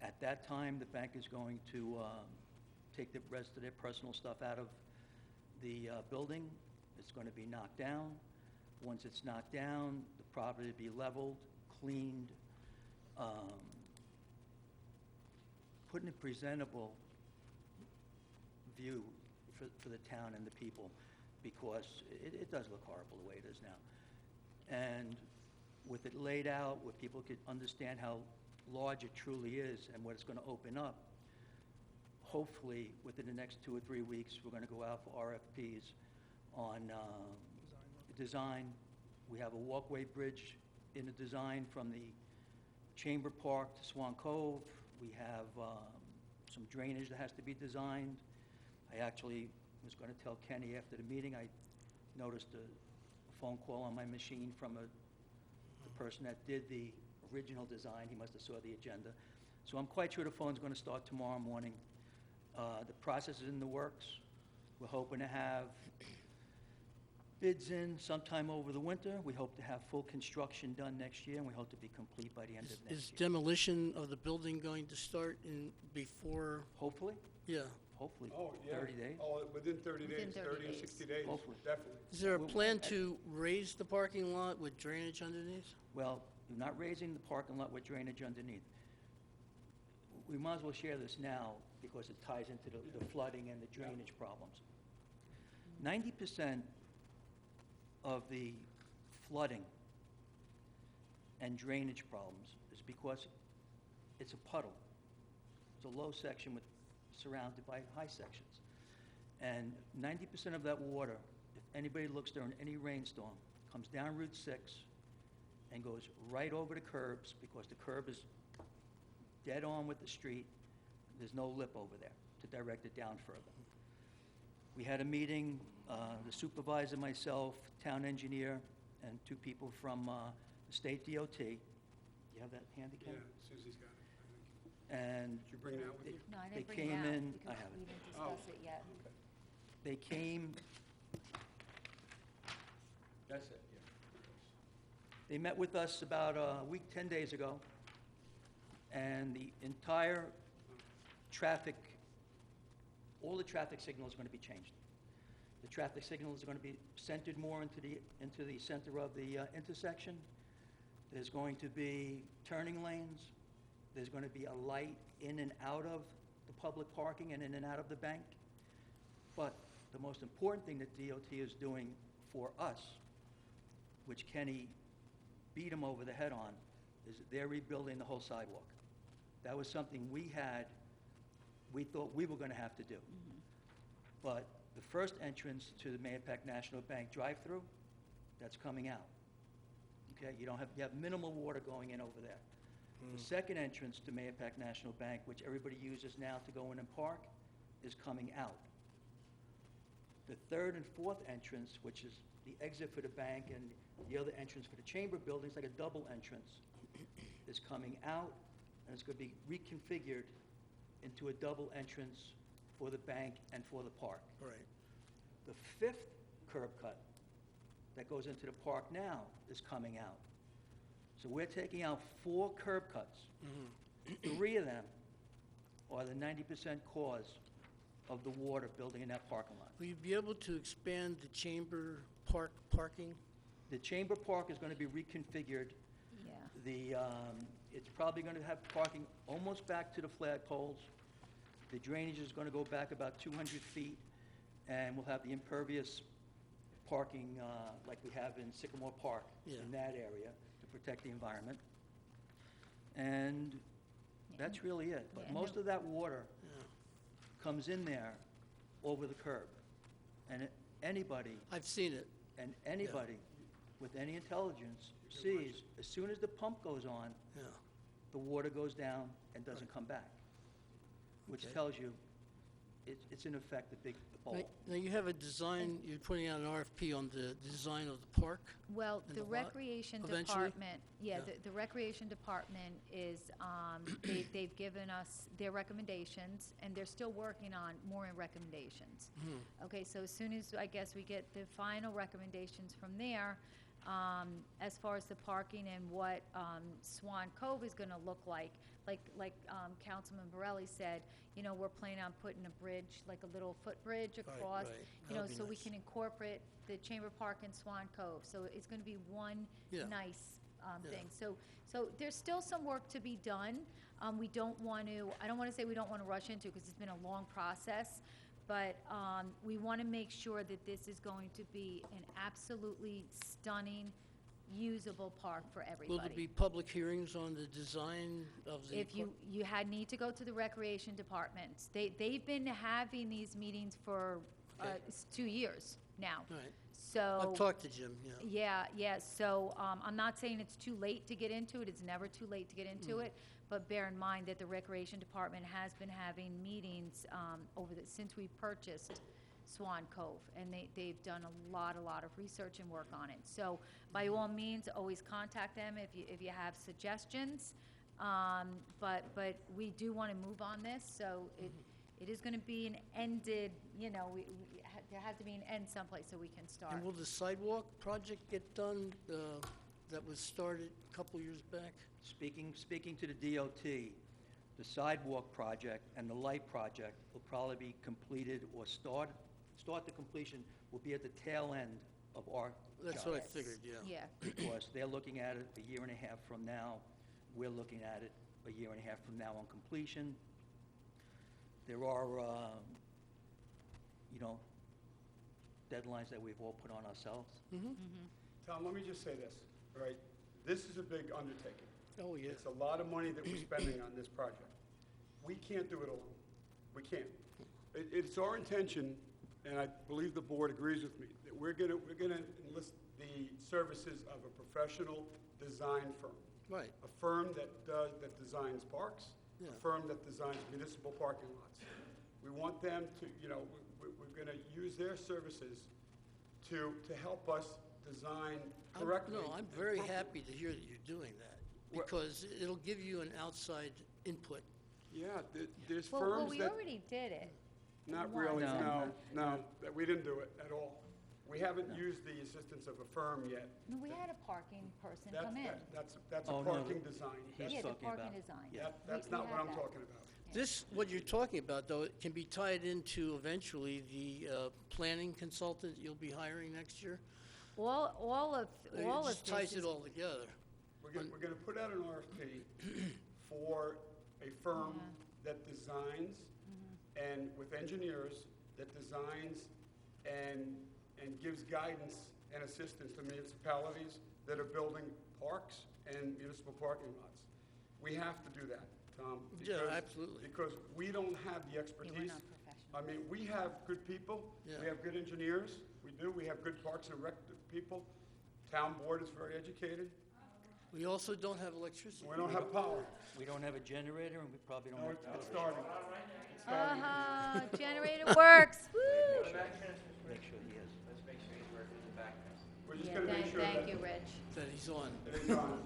At that time, the bank is going to take the rest of their personal stuff out of the building. It's going to be knocked down. Once it's knocked down, the property will be leveled, cleaned, put in a presentable view for the town and the people, because it does look horrible the way it is now. And with it laid out, where people could understand how large it truly is and what it's going to open up, hopefully, within the next 2 or 3 weeks, we're going to go out for RFPs on design. We have a walkway bridge in the design from the Chamber Park to Swan Cove. We have some drainage that has to be designed. I actually was going to tell Kenny after the meeting, I noticed a phone call on my machine from the person that did the original design. He must have saw the agenda. So I'm quite sure the phone's going to start tomorrow morning. The process is in the works. We're hoping to have bids in sometime over the winter. We hope to have full construction done next year, and we hope to be complete by the end of Is next year. demolition of the building going to start in before, Hopefully, yeah. hopefully, Oh, yeah. 30 days. Oh, within 30 Within days, 30 30 and days. 60 days, Hopefully. definitely. Is there a plan to raise the parking lot with drainage underneath? Well, we're not raising the parking lot with drainage underneath. We might as well share this now because it ties into the flooding and the drainage problems. 90% of the flooding and drainage problems is because it's a puddle. It's a low section surrounded by high sections. And 90% of that water, if anybody looks during any rainstorm, comes down Route 6 and goes right over the curbs because the curb is dead on with the street. There's no lip over there to direct it down further. We had a meeting, the supervisor, myself, town engineer, and 2 people from the state DOT. You have that handy, Yeah, Ken? Susie's got it, I think. And Did you bring that with you? No, I They didn't bring it came out in- I because have it. we didn't Oh. discuss it yet. they came, That's it, yeah. they met with us about a week, 10 days ago, and the entire traffic, all the traffic signals are going to be changed. The traffic signals are going to be centered more into the center of the intersection. There's going to be turning lanes. There's going to be a light in and out of the public parking and in and out of the bank. But the most important thing that DOT is doing for us, which Kenny beat him over the head on, is that they're rebuilding the whole sidewalk. That was something we thought we were going to have to do. But the first entrance to the Mahopac National Bank drive-through, that's coming out. Okay, you have minimal water going in over there. The second entrance to Mahopac National Bank, which everybody uses now to go in and park, is coming out. The third and fourth entrance, which is the exit for the bank and the other entrance for the chamber building, it's like a double entrance, is coming out, and it's going to be reconfigured into a double entrance for the bank and for the park. Right. The fifth curb cut that goes into the park now is coming out. So we're taking out 4 curb cuts. 3 of them are the 90% cause of the water building in that parking lot. Will you be able to expand the chamber parking? The chamber park is going to be reconfigured. Yeah. It's probably going to have parking almost back to the flagpoles. The drainage is going to go back about 200 feet, and we'll have the impervious parking like we have in Sycamore Park in that area to protect the environment. And that's really it. But Yeah, most no- of that water Yeah. comes in there over the curb. And anybody I've seen it. with any intelligence sees, as soon as the pump goes on, Yeah. the water goes down and doesn't come back, which Okay. tells you it's in effect a big bowl. Now, you have a design, you're putting out an RFP on the design of the park? Well, And the the lot, recreation eventually? department, yeah, Yeah. the recreation department is, they've given us their recommendations, and they're still working on more recommendations. Okay, so as soon as, I guess, we get the final recommendations from there, as far as the parking and what Swan Cove is gonna look like Councilman Borelli said, you know, we're planning on putting a bridge, like a little footbridge across, right. you know, That'd be so we nice. can incorporate the Chamber Park and Swan Cove. So it's gonna be one Yeah. nice Yeah. thing. So there's still some work to be done. We don't want to, I don't want to say we don't want to rush into it, because it's been a long process, but we want to make sure that this is going to be an absolutely stunning, usable park for everybody. Will there be public hearings on the design of the? If you need to go to the recreation departments. They've been having these meetings for Okay. 2 years now. All right. So. I've talked to Jim, yeah. Yeah, so I'm not saying it's too late to get into it, it's never too late to get into it, but bear in mind that the Recreation Department has been having meetings since we purchased Swan Cove, and they've done a lot of research and work on it. So by all means, always contact them if you have suggestions, but we do want to move on this, so it is going to be an ended, you know, we there has to be an end someplace so we can start. And will the sidewalk project get done, that was started a couple years back? Speaking to the DOT, the sidewalk project and the light project will probably be completed or start to completion will be at the tail end of our That's job. what I figured, yeah. Yeah, Because they're looking at it a year and a half from now. We're looking at it a year and a half from now on completion. There are, deadlines that we've all put on ourselves. Tom, let me just say this, all right? This is a big undertaking. Oh, yeah. It's a lot of money that we're spending on this project. We can't do it alone. We can't. It's our intention, and I believe the board agrees with me, that we're gonna enlist the services of a professional design firm. Right. A firm that designs parks, Yeah. a firm that designs municipal parking lots. We want them to, we're gonna use their services to help us design correctly. No, I'm and very appropriately. happy to hear that you're doing that, Well- because it'll give you an outside input. Yeah, there's well, firms we that, already did it. not Why? really, No. no, that we didn't do it at all. We haven't used the assistance of a firm yet. No, we had a parking person That's- come in. That's a Oh, no, parking design. he's Yeah, the talking parking about- design. yeah. That's We not what had I'm that. talking about. This, what you're talking about, though, it can be tied into eventually the planning consultant you'll be hiring next year. All of It just this ties is it all together. We're gonna put out an RFP for a firm that designs and with engineers that designs and gives guidance and assistance to municipalities that are building parks and municipal parking lots. We have to do that, Tom. Yeah, because- absolutely. Because we don't have the Yeah, expertise. we're not professional. I mean, we have good people. Yeah. We have good engineers. We do. We have good parks and rec people. Town board is very educated. We also don't have electricity. We don't have power. We don't have a generator, and we probably don't No, have it's television. starting. It's starting. Generator works, woo! Make sure he is. We're just Yeah, gonna make sure that. thank you, Rich. That he's on. that it's on.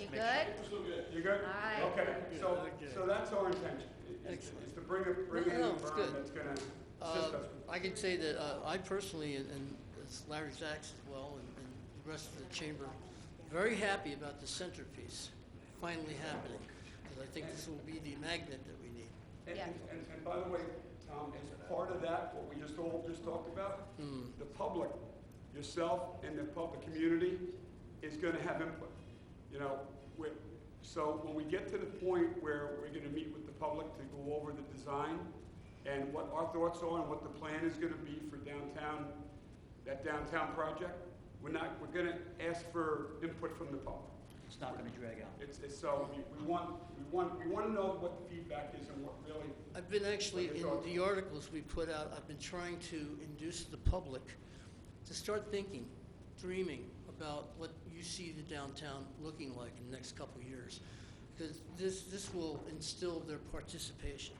You good? You good? All right. Okay, so, Okay. so that's our intention, is Excellent. is to bring in No, a it's firm good. that's gonna assist us. I can say that I personally, and it's Larry Zacks as well, and the rest of the chamber, very happy about the centerpiece finally happening, because I think this will be the magnet that we need. And, Yeah. and by the way, Tom, as part of that, what we just talked about, the public, yourself and the public community is gonna have input. So when we get to the point where we're gonna meet with the public to go over the design and what our thoughts are and what the plan is gonna be for downtown, that downtown project, we're gonna ask for input from the public. It's not going to drag out. So we want to know what the feedback is and what really. I've been actually, What in your thoughts? the articles we put out, I've been trying to induce the public to start thinking, dreaming about what you see the downtown looking like in the next couple of years. Because this will instill their participation.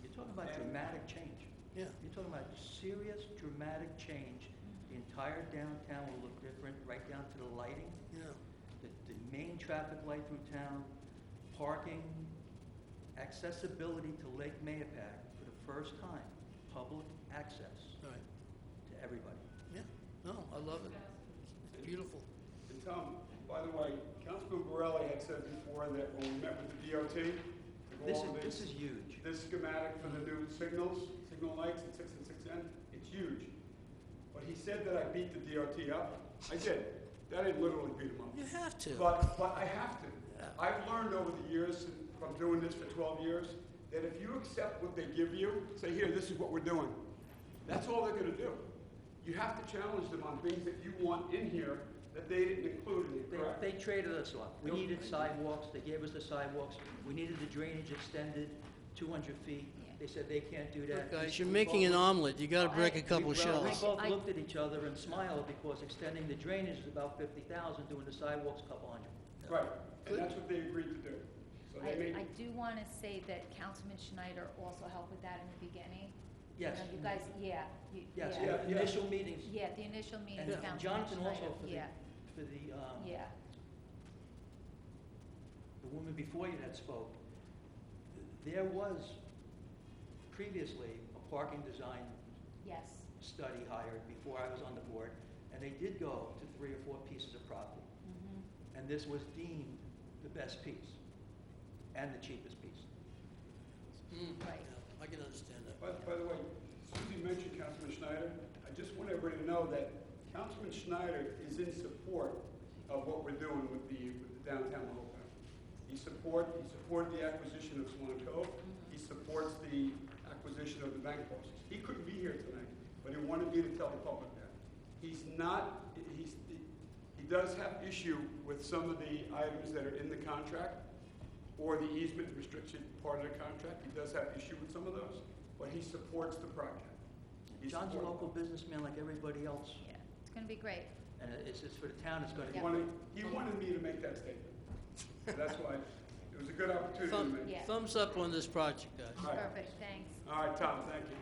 You're talking about dramatic change. Yeah. You're talking about serious, dramatic change. The entire downtown will look different, right down to the lighting, Yeah. the main traffic light through town, parking, accessibility to Lake Mayapack for the first time, public access Right. to everybody. Yeah. No, I love it. It's beautiful. And Tom, by the way, Councilman Borelli had said before that when we met with the DOT, to go over This is huge. this schematic for the new signal lights at 6 and 6N, it's huge. But he said that I beat the DOT up. I did. That didn't literally beat him up. You have to. But I have to. Yeah. I've learned over the years, from doing this for 12 years, that if you accept what they give you, say, here, this is what we're doing, that's all they're gonna do. You have to challenge them on things that you want in here that they didn't include in here, correct? They traded us off. We needed sidewalks, they gave us the sidewalks. We needed the drainage extended 200 feet. They said they can't do that. Look, guys, We you're making an both- omelet. You gotta break a couple we shells. both I- looked at each other and smiled because extending the drainage is about 50,000, doing the sidewalks a couple hundred. Right, and that's what they agreed to do. So they made. I do want to say that Councilman Schneider also helped with that in the beginning. Yes. You know, you guys, yeah. Yes, Yeah, in yeah. initial meetings. Yeah, the initial meeting, And Councilman Jonathan Schneider. also Yeah, for the yeah. the woman before you that spoke, there was previously a parking design Yes. study hired before I was on the board, and they did go to 3 or 4 pieces of property. Mm-hmm. And this was deemed the best piece and the cheapest piece. Right. Yeah, I can understand that. By the way, Susie mentioned Councilman Schneider. I just want everybody to know that Councilman Schneider is in support of what we're doing with the downtown Hope. He supported the acquisition of Swan Cove. He supports the acquisition of the bank parcels. He couldn't be here tonight, but he wanted me to tell the public that. He does have issue with some of the items that are in the contract or the easement restriction part of the contract. He does have issue with some of those, but he supports the project. He John's a supports- local businessman like everybody else, Yeah, it's gonna be great. and it's for the town, it's going to He be. wanted me to make that statement. So that's why it was a good opportunity to make. Yeah. Thumbs up on this project, guys. All right. Perfect, thanks. All right, Tom, thank you.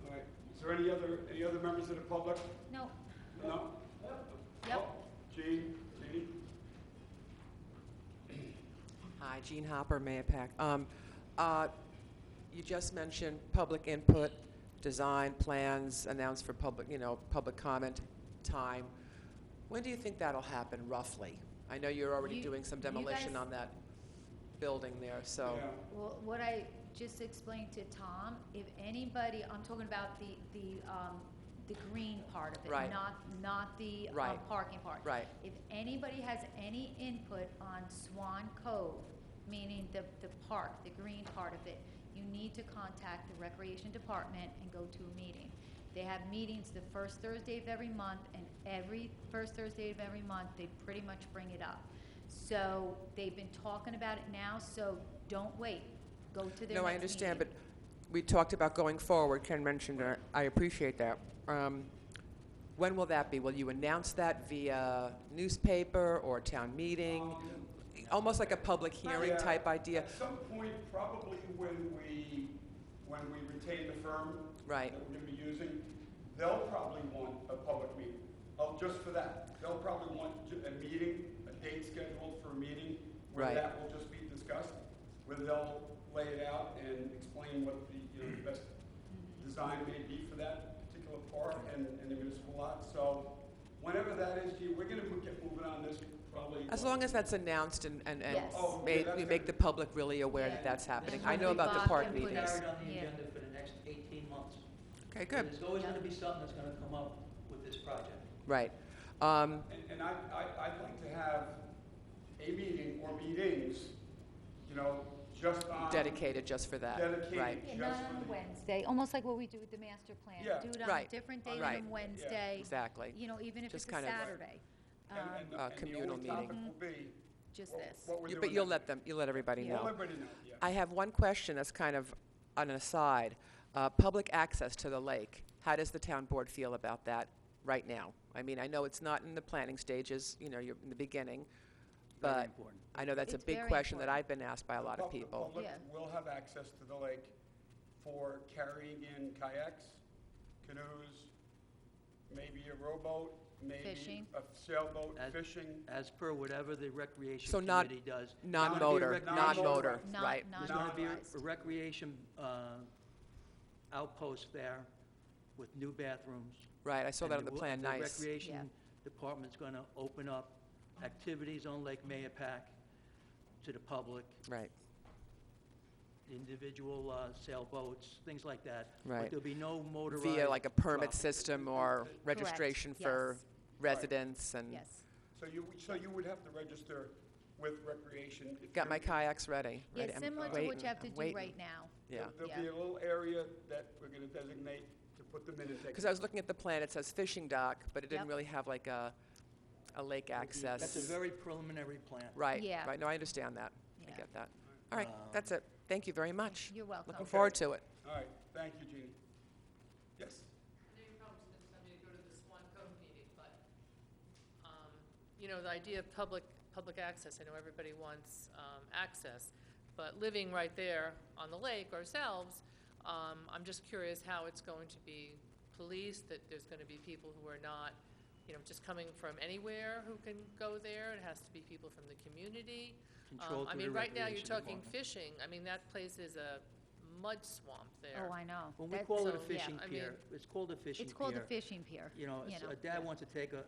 All right, is there any other members of the public? No, No? Yep. Oh, Jeannie? Hi, Jean Hopper, Mayapack. You just mentioned public input, design plans announced for public comment time. When do you think that'll happen, roughly? I know you're already doing some you demolition guys- on that building there, so. Yeah. well, what I just explained to Tom, if anybody, I'm talking about the green part of it, Right. not the Right. parking part. Right. If anybody has any input on Swan Cove, meaning the park, the green part of it, you need to contact the Recreation Department and go to a meeting. They have meetings the first Thursday of every month, and every first Thursday of every month, they pretty much bring it up. So they've been talking about it now, so don't wait. Go to their next No, I understand, but meeting. we talked about going forward. Ken mentioned, I appreciate that. When will that be? Will you announce that via newspaper or town meeting? Almost like a public hearing Yeah, type idea? At some point, probably when we retain the firm Right. that we're going to be using, they'll probably want a public meeting. Just for that. They'll probably want a meeting, a date scheduled for a meeting where Right. that will just be discussed, where they'll lay it out and explain what the best design may be for that particular park and the municipal lot. So whenever that is, gee, we're going to get moving on this probably. As long as that's announced and Yes. Oh, yeah, made, that's we make good. the public really aware Yeah. that that's happening. And I know about the Bob park can put it- meetings. Carried on the Yeah. agenda for the next 18 months. Okay, good, There's always going to be something that's going to come up with this project. right. And I'd like to have a meeting or meetings, just on. Dedicated just for that, Dedicated right. Yeah, just not for on the- Wednesday, almost like what we do with the master plan. Yeah. Do it on a Right. different day Right. than Wednesday. Exactly. Even if Just it's a kind of- Saturday. And the communal only topic meeting. will be Just what- this. what we're doing But you'll next let everybody Yeah. week. know. Let everybody know, yeah. I have one question that's kind of on an aside. Public access to the lake, how does the town board feel about that right now? I mean, I know it's not in the planning stages, you're in the beginning, Very but important. I know that's a It's big very question that important. I've been asked by a lot of The people. public Yeah. will have access to the lake for carrying in kayaks, canoes, maybe a rowboat, maybe Fishing. a sailboat, As- fishing. As per whatever the recreation So not committee does. Non-motor, There's gonna be a non-motor, recreation- Not- right. not There's going to be a authorized. recreation outpost there with new bathrooms. Right, I saw that on the plan, The nice. Recreation Department's going to open up activities on Lake Mayapack to the public, Right, individual sailboats, things like that. Right. But there'll be no motorized. via like a permit truck. system or registration for yes. residents and. Yes. So you would have to register with recreation. if Got my you're- kayaks ready. Yeah, ready. I'm similar to what waiting, you have to I'm do waiting. right now. Yeah. There'll be a little area that we're going to designate to put them in and take. Because I was looking at the plan, it says fishing dock, but it didn't Yep. really have like a lake access. That's a very preliminary plan. Right, Yeah. right, no, I understand that. I Yeah. get that. All right, that's it. Thank you very much. You're welcome. Looking forward to it. All right, thank you, Jeannie. Yes? I know you're probably just gonna tell me to go to the Swan Cove meeting, but, the idea of public access, I know everybody wants, access, but living right there on the lake ourselves, I'm just curious how it's going to be policed, that there's gonna be people who are not, just coming from anywhere who can go there, it has to be people from the community. Controlled through the Right now, you're Recreation talking Department. fishing, that place is a mud swamp there. Oh, I know. When we That's- call it a So, yeah, fishing I pier, mean- it's called a fishing pier. It's called a fishing pier. You know, a dad wants to take a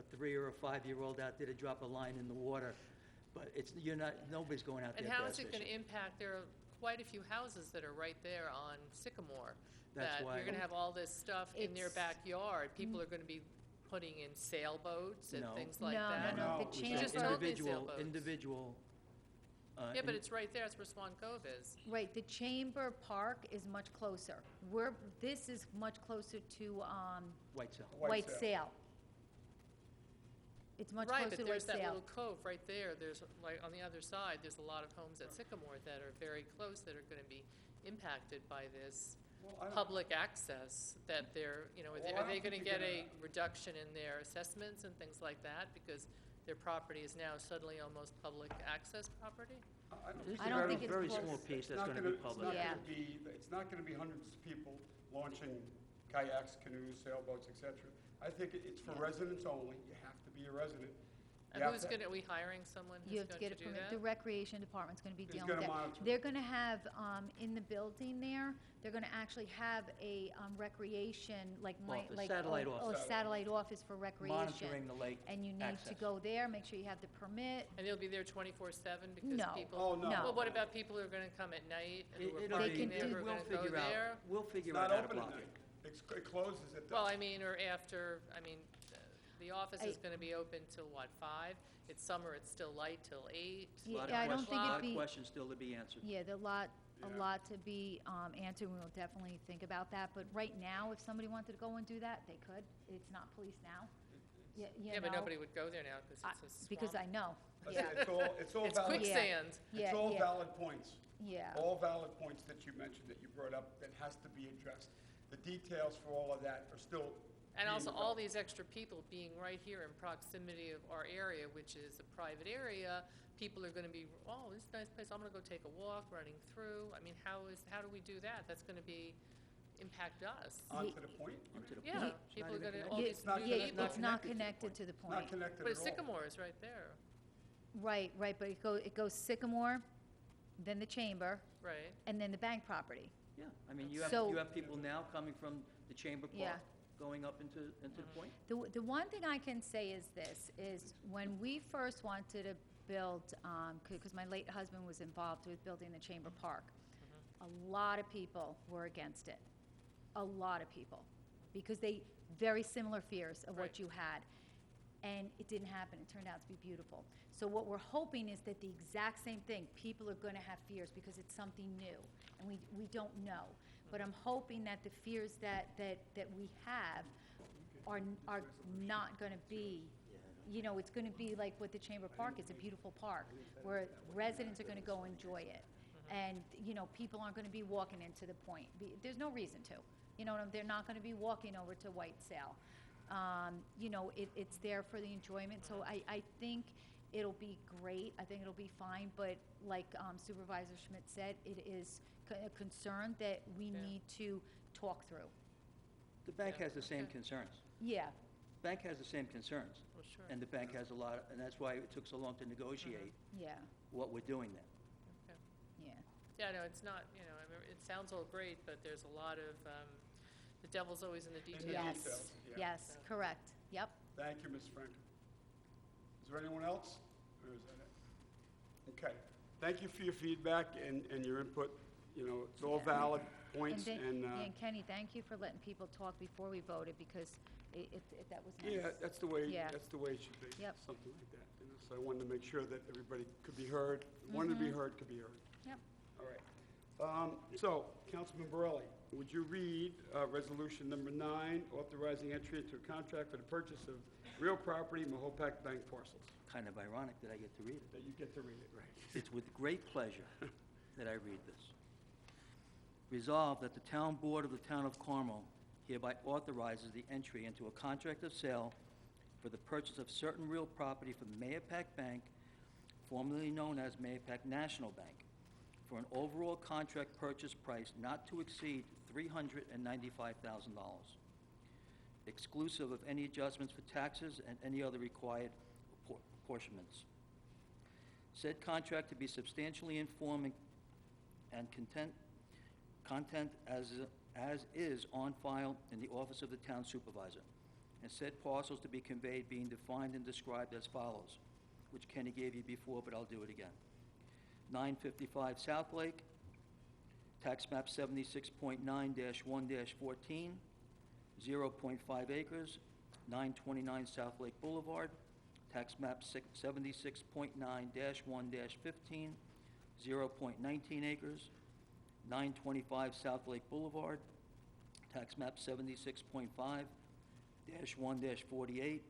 3 or a 5-year-old out there to drop a line in the water, but nobody's going out there And bass how is it going to fishing. impact, there are quite a few houses that are right there on Sycamore, That's that why- you're going to have all this stuff in their It's- backyard. People are going to be putting in sailboats and No. things like No, that. no, the No, You chamber. just told me Individual, sailboats. individual. Yeah, but it's right there, it's where Swan Cove is. Right, the Chamber Park is much closer. This is much closer to, White Cell. White Sail. It's much Right, closer but to White there's that Sail. little cove right there, there's, like, on the other side, there's a lot of homes at Sycamore that are very close that are gonna be impacted by this Well, I don't- public access, that they're, you know, Well, I are don't they think gonna you're get a gonna- reduction in their assessments and things like that, because their property is now suddenly almost public access property? This is I a don't very, think it's very close. small piece that's It's not going to be gonna- public. Yeah. It's not gonna be hundreds of people launching kayaks, canoes, sailboats, et cetera. I think it's for Yeah. residents only. You have to be a resident. And You have who's to- gonna, are we hiring someone You who's have to going get to a do permit. that? The Recreation Department's gonna be Who's dealing gonna with that. monitor it? They're gonna have, in the building there, they're gonna actually have a, recreation, like, Office, like. satellite oh, office. satellite office for recreation. Monitoring the lake And you need to access. go there, make sure you have the permit. And they'll be there 24/7 because No. people? Oh, no. No. Well, what about people who are gonna come at night and who are It'll parking be, there, who are we'll gonna go figure there? out, we'll It's figure not out how to open at block night. it. It closes at Well, dusk. I mean, or after, I mean, the office is gonna be open till what, 5? It's summer, it's still light till 8. A lot of Yeah, I don't questions- think a lot it'd of be- questions still to be answered. Yeah, a Yeah. lot to be answered, we will definitely think about that, but right now, if somebody wanted to go and do that, they could. It's not police now. You Yeah, but know, nobody would go there now because I- it's a swamp. Because I know, I yeah, said It's all It's valid. quicksand. It's Yeah, all yeah. valid points. yeah. All valid points that you mentioned, that you brought up, that has to be addressed. The details for all of that are still And being also, all developed. these extra people being right here in proximity of our area, which is a private area, people are gonna be, oh, this is a nice place, I'm gonna go take a walk, running through. I mean, how do we do that? That's gonna impact us. On to the point. Onto the Yeah, point. It's people not are even gonna, connected. all Yeah, these not new yeah, people. it's not connected connected to to the It's not point. connected But at all. Sycamore is right there, Right, but it goes Sycamore, then the Chamber, right? and then the bank property. Yeah, I mean, you So- have people now coming from the Chamber Yeah. Park, going up into the point. The one thing I can say is this, is when we first wanted to build, because my late husband was involved with building the Chamber Park, a lot of people were against it. A lot of people. Because very similar fears of what Right. you had. And it didn't happen. It turned out to be beautiful. So what we're hoping is that the exact same thing, people are going to have fears because it's something new, and we don't know. But I'm hoping that the fears that we have are not going to be, it's going to be like what the Chamber Park is, a beautiful park, where residents are going to go enjoy it. And, people aren't going to be walking into the point. There's no reason to. They're not going to be walking over to White Sail. It's there for the enjoyment, so I think it'll be great, I think it'll be fine, but like Supervisor Schmidt said, it is a concern that we Yeah. need to talk through. The bank Yeah, has the same okay. concerns. Yeah, Bank has the same concerns. Well, sure. And the bank has a lot, and that's why it took so long to negotiate yeah, what we're doing there. Okay. yeah. Yeah, no, it's not, I mean, it sounds all great, but there's a lot of, the devil's always in the the details. Yes, details, yeah. yes, correct, yep. Thank you, Ms. Frank. Is there anyone else? Or is that it? Okay. Thank you for your feedback and your input. It's all Yeah. valid points, and, And Kenny, thank you for letting people talk before we voted, because that was nice. yeah, that's the way, Yeah. that's the way it should be. Yep. Something like that. So I wanted to make sure that everybody could be heard, wanted to be heard, could be heard. Yep. All right. So, Councilman Borelli, would you read Resolution Number 9, authorizing entry into a contract for the purchase of real property, Mahopac Bank parcels? Kind of ironic that I get to read it. That you get to read it, right? It's with great pleasure that I read this. Resolved that the Town Board of the Town of Carmel hereby authorizes the entry into a contract of sale for the purchase of certain real property from Mahopac Bank, formerly known as Mahopac National Bank, for an overall contract purchase price not to exceed $395,000, exclusive of any adjustments for taxes and any other required apportionments. Said contract to be substantially informing and content content as is on file in the office of the town supervisor, and said parcels to be conveyed being defined and described as follows, which Kenny gave you before, but I'll do it again. 955 South Lake, tax map 76.9-1-14, 0.5 acres, 929 South Lake Boulevard, tax map 76.9-1-15, 0.19 acres, 925 South Lake Boulevard, tax map 76.5-1-48,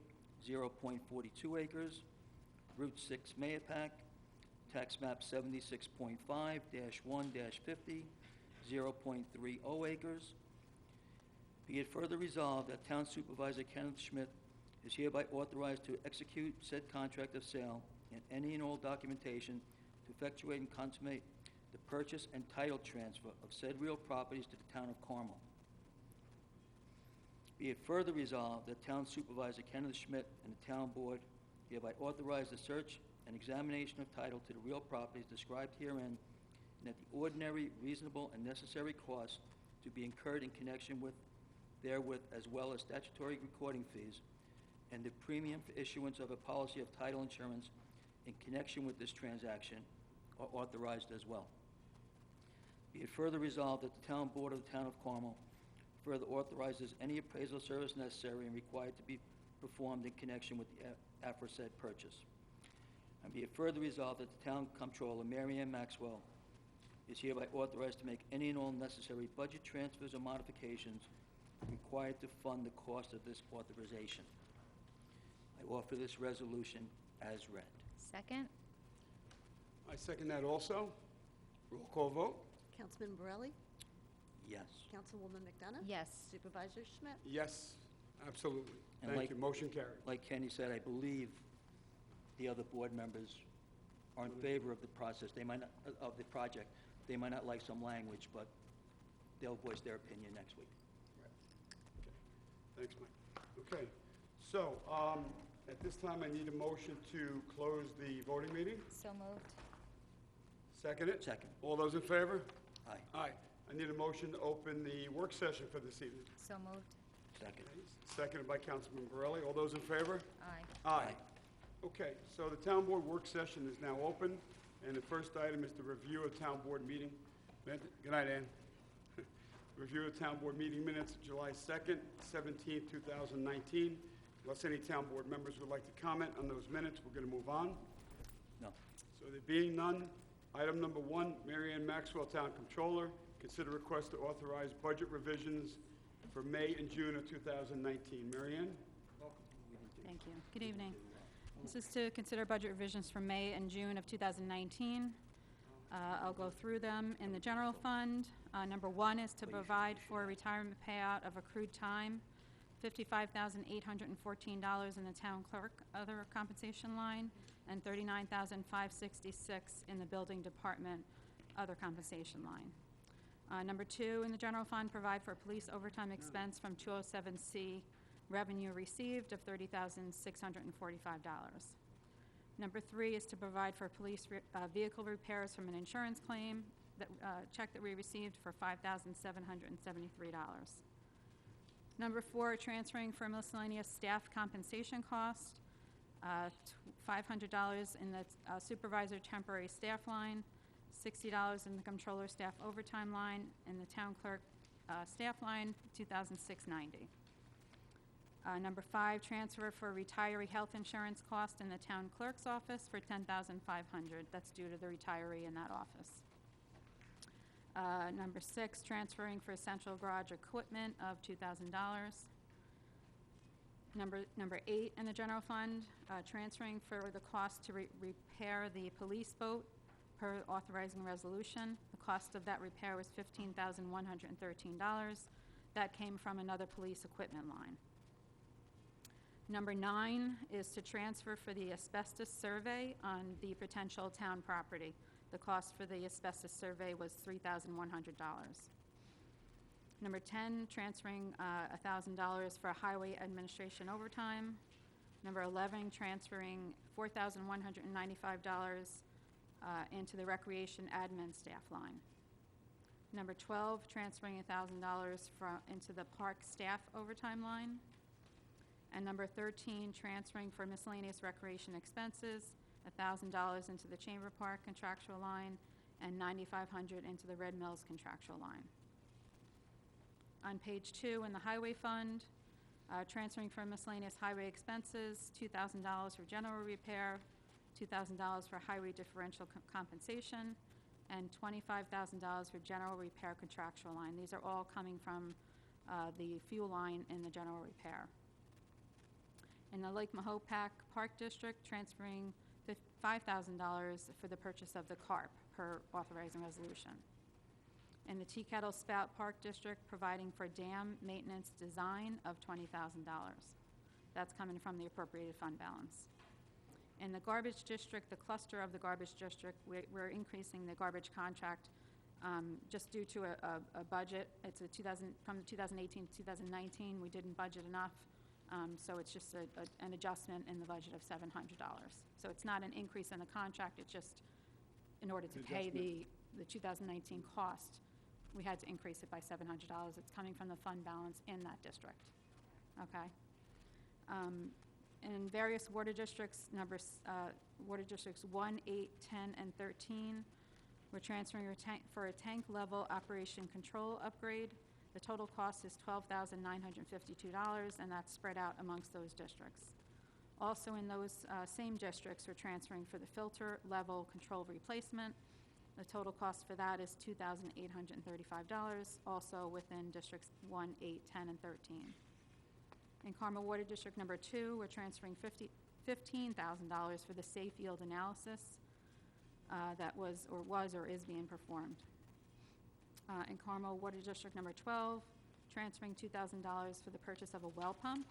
0.42 acres, Route 6 Mayapack, tax map 76.5-1-50, 0.30 acres. Be it further resolved that Town Supervisor Kenneth Schmidt is hereby authorized to execute said contract of sale and any and all documentation to effectuate and consummate the purchase and title transfer of said real properties to the Town of Carmel. Be it further resolved that Town Supervisor Kenneth Schmidt and the Town Board hereby authorize the search and examination of title to the real properties described herein, and that the ordinary, reasonable, and necessary costs to be incurred in connection with therewith, as well as statutory recording fees, and the premium for issuance of a policy of title insurance in connection with this transaction are authorized as well. Be it further resolved that the Town Board of the Town of Carmel further authorizes any appraisal service necessary and required to be performed in connection with the aforesaid purchase. And be it further resolved that the Town Comptroller, Mary Ann Maxwell, is hereby authorized to make any and all necessary budget transfers or modifications required to fund the cost of this authorization. I offer this resolution as read. Second? I second that also. Roll call vote? Councilman Borelli? Yes. Councilwoman McDonough? Yes. Supervisor Schmidt? Yes, absolutely. And Thank like- you. Motion carried. Like Kenny said, I believe the other board members are in favor of the process. They might not, of the project. They might not like some language, but they'll voice their opinion next week. Thanks, Mike. Okay, so, at this time, I need a motion to close the voting meeting. So moved. Second it? Second. All those in favor? Aye. Aye. I need a motion to open the work session for this evening. So moved. Second. Seconded by Councilman Borelli. All those in favor? Aye. Aye. Okay, so the town board work session is now open, and the first item is the review of town board meeting. Good night, Ann. Review of town board meeting minutes of July 2nd, 17th, 2019. Unless any town board members would like to comment on those minutes, we're going to move on. No. So there being none, item number 1, Mary Ann Maxwell, Town Controller, consider request to authorize budget revisions for May and June of 2019. Mary Ann? Thank you. Good evening. This is to consider budget revisions for May and June of 2019. I'll go through them. In the general fund, number 1 is to provide for a retirement payout of accrued time, $55,814 in the town clerk other compensation line, and $39,566 in the building department other compensation line. Number 2, in the general fund, provide for police overtime expense from 207C revenue received of $30,645. Number 3 is to provide for police vehicle repairs from an insurance claim, check that we received for $5,773. Number 4, transferring for miscellaneous staff compensation cost, $500 in the supervisor temporary staff line, $60 in the controller staff overtime line, and the town clerk staff line, $2,690. Number 5, transfer for retiree health insurance cost in the town clerk's office for $10,500. That's due to the retiree in that office. Number 6, transferring for central garage equipment of $2,000. Number 8 in the general fund, transferring for the cost to repair the police boat per authorizing resolution. The cost of that repair was $15,113. That came from another police equipment line. Number 9 is to transfer for the asbestos survey on the potential town property. The cost for the asbestos survey was $3,100. Number 10, transferring $1,000 for highway administration overtime. Number 11, transferring $4,195 into the recreation admin staff line. Number 12, transferring $1,000 into the park staff overtime line. And number 13, transferring for miscellaneous recreation expenses, $1,000 into the Chamber Park contractual line, and $9,500 into the Red Mills contractual line. On page 2, in the Highway Fund, transferring for miscellaneous highway expenses, $2,000 for general repair, $2,000 for highway differential compensation, and $25,000 for general repair contractual line. These are all coming from the fuel line in the general repair. In the Lake Mahopac Park District, transferring $5,000 for the purchase of the CARP per authorizing resolution. In the Tea Kettle Spout Park District, providing for dam maintenance design of $20,000. That's coming from the appropriated fund balance. In the Garbage District, the cluster of the Garbage District, we're increasing the garbage contract just due to a budget. It's from 2018 to 2019, we didn't budget enough, so it's just an adjustment in the budget of $700. So it's not an increase in the contract, it's just in order to pay the 2019 cost, we had to increase it by $700. It's coming from the fund balance in that district. Okay? In various water districts, water districts 1, 8, 10, and 13, we're transferring for a tank level operation control upgrade. The total cost is $12,952, and that's spread out amongst those districts. Also in those same districts, we're transferring for the filter level control replacement. The total cost for that is $2,835, also within districts 1, 8, 10, and 13. In Carmel Water District number 2, we're transferring $15,000 for the safe yield analysis that was or is being performed. In Carmel Water District number 12, transferring $2,000 for the purchase of a well pump.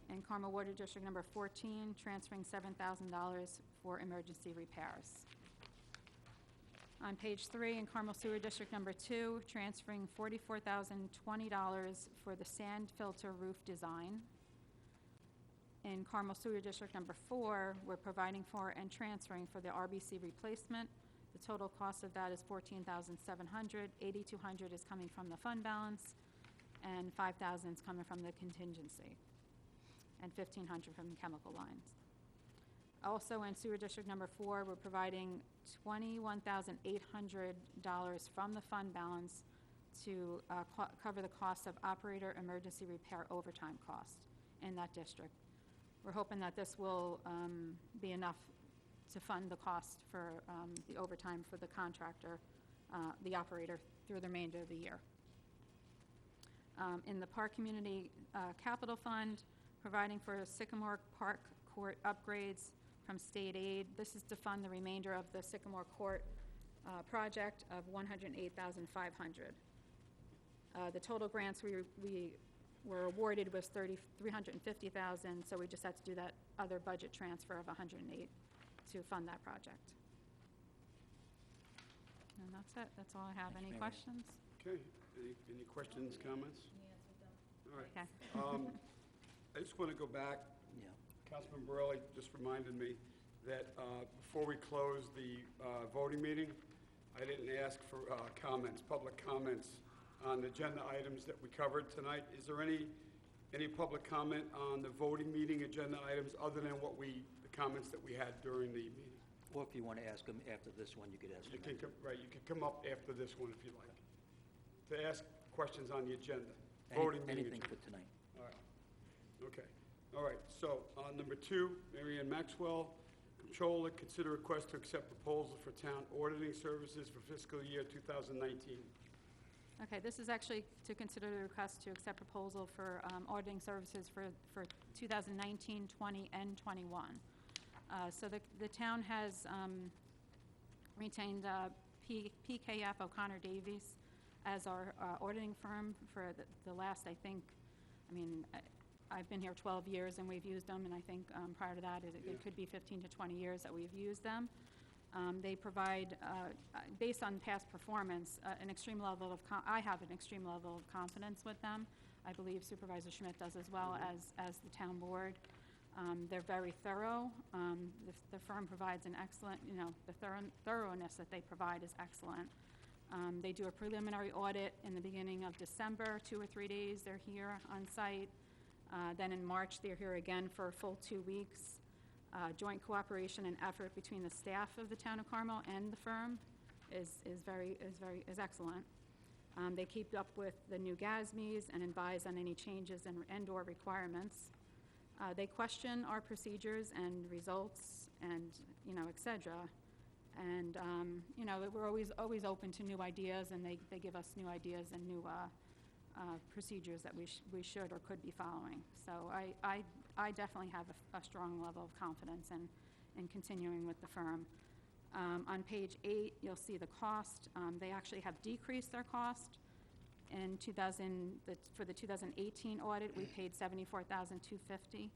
In Carmel Water District number 14, transferring $7,000 for emergency repairs. On page 3, in Carmel Sewer District number 2, transferring $44,020 for the sand filter roof design. In Carmel Sewer District number 4, we're providing for and transferring for the RBC replacement. The total cost of that is $14,700. $8,200 is coming from the fund balance, and $5,000 is coming from the contingency, and $1,500 from the chemical lines. Also in Sewer District number 4, we're providing $21,800 from the fund balance to cover the cost of operator emergency repair overtime cost in that district. We're hoping that this will be enough to fund the cost for the overtime for the contractor, the operator, through the remainder of the year. In the Park Community Capital Fund, providing for Sycamore Park Court upgrades from state aid. This is to fund the remainder of the Sycamore Court project of $108,500. The total grants we were awarded was $350,000, so we just had to do that other budget transfer of $108,000 to fund that project. And that's it. That's all I have. Any questions? Okay. Any questions, comments? All right. Okay. I just want to go back. Yeah. Councilman Borelli just reminded me that before we close the voting meeting, I didn't ask for comments, public comments on agenda items that we covered tonight. Is there any public comment on the voting meeting agenda items other than the comments that we had during the meeting? Or if you want to ask them after this one, you could ask them. You can come up after this one if you like, to ask questions on the agenda. Voting meeting Anything agenda. for tonight. All right. Okay. All right. So on number 2, Mary Ann Maxwell, Controller, consider request to accept proposal for town auditing services for fiscal year 2019. Okay, this is actually to consider the request to accept proposal for auditing services for 2019, 20, and 21. So the town has retained PKF O'Connor Davies as our auditing firm for the last, I've been here 12 years and we've used them, and I think prior to that, it could be 15 to 20 years that we've used them. They provide, based on past performance, an extreme level of, I have an extreme level of confidence with them. I believe Supervisor Schmidt does as well as the town board. They're very thorough. The firm provides an excellent, the thoroughness that they provide is excellent. They do a preliminary audit in the beginning of December, 2 or 3 days, they're here on site. Then in March, they're here again for a full 2 weeks. Joint cooperation and effort between the staff of the town of Carmel and the firm is excellent. They keep up with the new GASMEs and advise on any changes and/or requirements. They question our procedures and results and, et cetera. And, we're always open to new ideas, and they give us new ideas and new procedures that we should or could be following. So I definitely have a strong level of confidence in continuing with the firm. On page 8, you'll see the cost. They actually have decreased their cost. For the 2018 audit, we paid $74,250.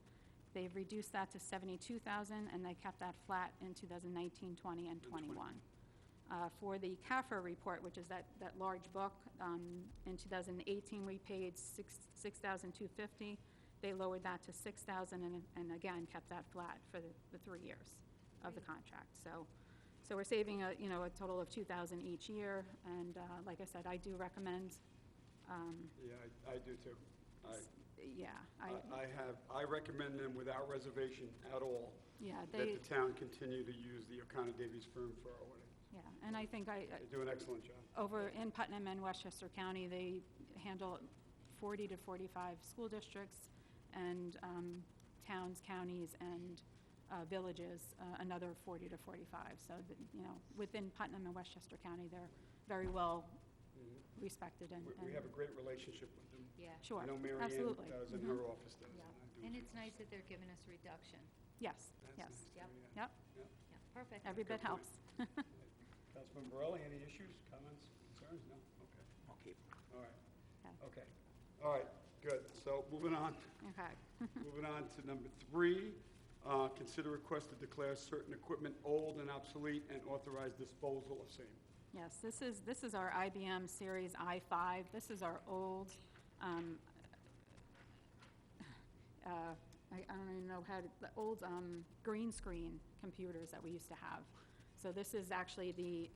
They've reduced that to $72,000, and they kept that flat in 2019, 20, and 21. For the CAFR report, which is that large book, in 2018, we paid $6,250. They lowered that to $6,000 and again, kept that flat for the 3 years of the contract. So we're saving a total of $2,000 each year, and like I said, I do recommend. Yeah, I do too. I I recommend them without reservation at all. Yeah, That the town continue to use the O'Connor Davies firm for our audit. yeah, and I think They do an excellent job. over in Putnam and Westchester County, they handle 40 to 45 school districts and towns, counties, and villages, another 40 to 45. So, within Putnam and Westchester County, they're very well respected and. We have a great relationship with them. Yeah. Sure, I know Mary Ann absolutely. does, and Mhm. her office does. Yeah. I do And as it's well. nice that they're giving us a reduction. Yes, That's yes, nice to Yep. hear, yep, yeah. Yeah, perfect. every bit Good point. helps. Councilman Borelli, any issues, comments, concerns? No? Okay. I'll keep. All right. Okay. Okay. All right, good. So moving on. Okay. Moving on to number 3, consider request to declare certain equipment old and obsolete and authorize disposal of same. Yes, this is our IBM Series i5. This is our old, I don't even know the old green screen computers that we used to have. So this is actually the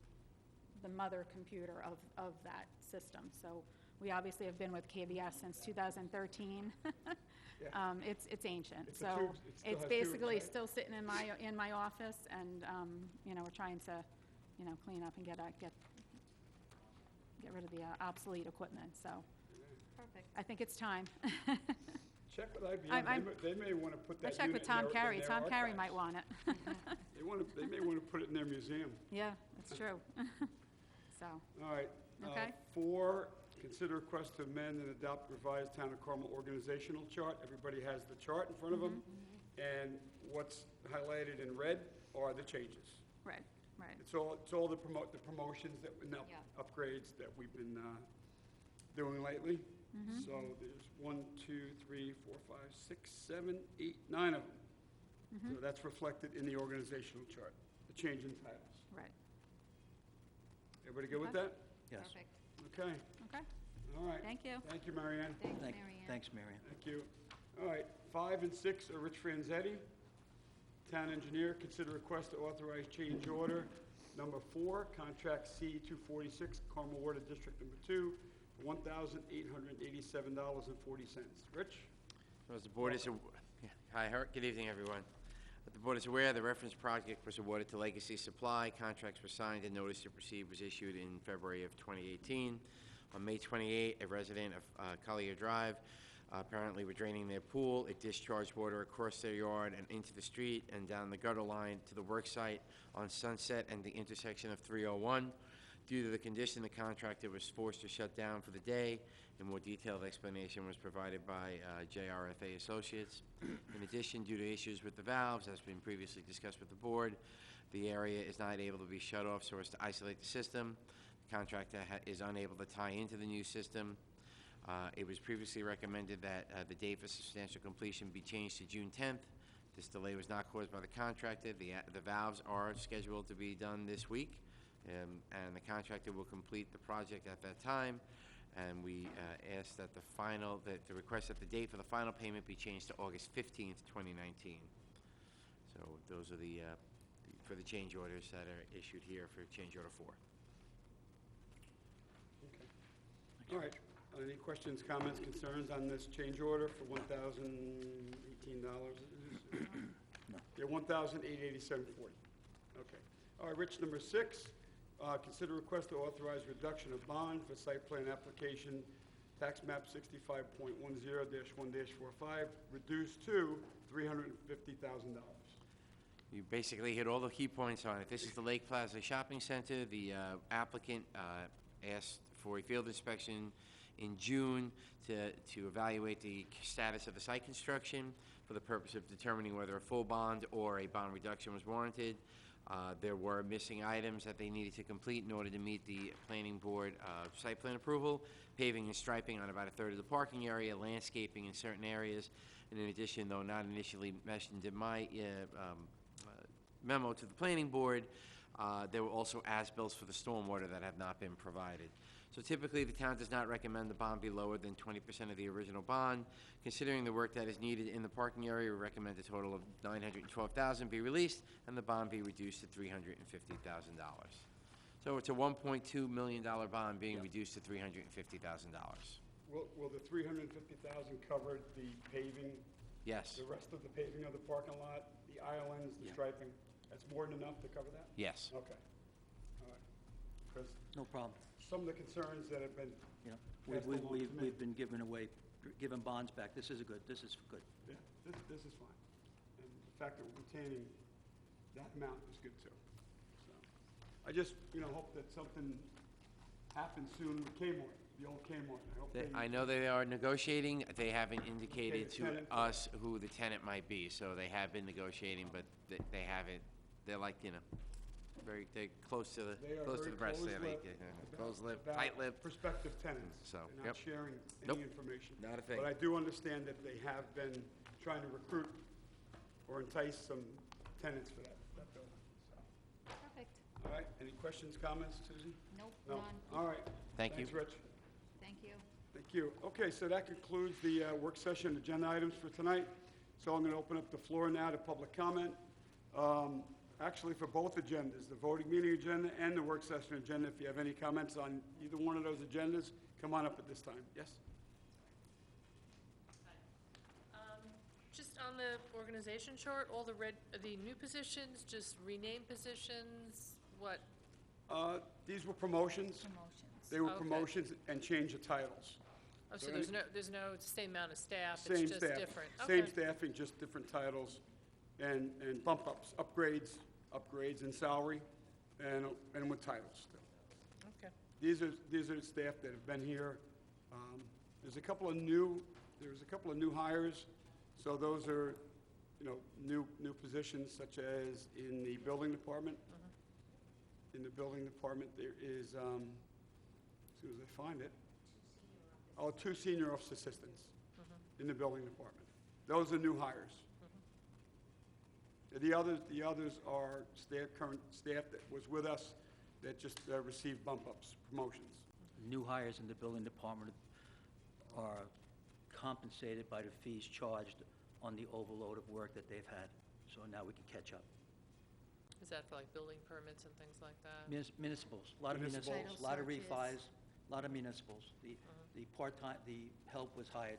mother computer of that system. So we obviously have been with KVS since 2013. Yeah. It's ancient. It's a So tube- it still it's has tubes, basically right? still sitting in my office, and, we're trying to, clean up and get rid of the obsolete equipment. So Perfect. I think it's time. Check with IBM. I'm- They may want to put I that checked with unit Tom in Carey. their Tom Carey archives. might want it. They may want to put it in their museum. Yeah, it's true. So, All right. Okay. 4, consider request to amend and adopt revised Town of Carmel organizational chart. Everybody has the chart in front of them, and what's highlighted in red are the changes. right. It's all the promotions that, no, Yeah. upgrades that we've been doing lately. So there's 1, 2, 3, 4, 5, 6, 7, 8, 9 of them. So that's reflected in the organizational chart, the change in titles. Right. Everybody good with Okay. that? Yes. Perfect. Okay, Okay, all right. thank you. Thank you, Mary Ann. Thanks, Mary Ann. Thanks, Marion. Thank you. All right, 5 and 6 are Rich Franzetti, Town Engineer. Consider request to authorize change order number 4, contract C-246, Carmel Water District Number 2, for $1,887.40. Rich? As the board is, hi, good evening, everyone. The board is aware the reference project was awarded to Legacy Supply. Contracts were signed and notice to proceed was issued in February of 2018. On May 28, a resident of Collier Drive apparently were draining their pool. It discharged water across their yard and into the street and down the gutter line to the work site on Sunset and the intersection of 301. Due to the condition, the contractor was forced to shut down for the day. A more detailed explanation was provided by JRFA Associates. In addition, due to issues with the valves, as been previously discussed with the board, the area is not able to be shut off so as to isolate the system. The contractor is unable to tie into the new system. It was previously recommended that the date for substantial completion be changed to June 10th. This delay was not caused by the contractor. The valves are scheduled to be done this week, and the contractor will complete the project at that time. And we ask that the request that the date for the final payment be changed to August 15th, 2019. So those are for the change orders that are issued here for change order 4. All right. Any questions, comments, concerns on this change order for $1,018? No. Yeah, $1,887.40. Okay. All right, Rich, number 6, consider request to authorize reduction of bond for site plan application, tax map 65.10-1-45, reduced to $350,000. You basically hit all the key points on it. This is the Lake Plaza Shopping Center. The applicant asked for a field inspection in June to evaluate the status of the site construction for the purpose of determining whether a full bond or a bond reduction was warranted. There were missing items that they needed to complete in order to meet the planning board site plan approval, paving and striping on about a third of the parking area, landscaping in certain areas, and in addition, though not initially mentioned in my memo to the planning board, there were also as-bills for the stormwater that have not been provided. So typically, the town does not recommend the bond be lower than 20% of the original bond. Considering the work that is needed in the parking area, we recommend a total of $912,000 be released and the bond be reduced to $350,000. So it's a $1.2 million bond being reduced to $350,000. Will the $350,000 cover the paving, Yes, the rest of the paving of the parking lot, the islands, the Yeah. striping? That's more than enough to cover that? yes. Okay. All right. Because No problem. some of the concerns that have been, You know, Pass along to me. we've been giving bonds back. This is good. yeah, this is fine. And the fact that we're retaining that amount is good too. So, I just, hope that something happens soon with Kmart, the old Kmart. I hope they. I know they are negotiating. They haven't indicated the to tenant. us who the tenant might be, so they have been negotiating, but they haven't, they're like, they're close to They are the very breast there. close-lipped Close-lipped, about tight-lipped. prospective tenants. So, They're not yep. sharing Nope. any information. Not a thing. But I do understand that they have been trying to recruit or entice some tenants for that building. So, Perfect. all right, any questions, comments, Susie? Nope, No? none. All right. Thank you. Thanks, Rich. Thank you. Thank you. Okay, so that concludes the work session agenda items for tonight. So I'm going to open up the floor now to public comment. Actually, for both agendas, the voting meeting agenda and the work session agenda, if you have any comments on either one of those agendas, come on up at this time. Yes? Just on the organization chart, all the new positions, just rename positions, what? These were promotions. Promotions. They were Okay. promotions and change of titles. Oh, so So there's no same amount of staff, Same it's just staff. different? Same Okay. staffing, just different titles and bump ups, upgrades in salary and with titles still. Okay. These are the staff that have been here. There's a couple of new hires, so those are, new positions such as in the building department. In the building department, there is, as soon as I find it, 2 senior office assistants in the building department. Those are new hires. The others are current staff that was with us that just received bump ups, promotions. New hires in the building department are compensated by the fees charged on the overload of work that they've had. So now we can catch up. Is that for like building permits and things like that? Municipals, a lot of Municipals. municipals, a lot of Title refis, a lot of municipals. The part-time, the help was hired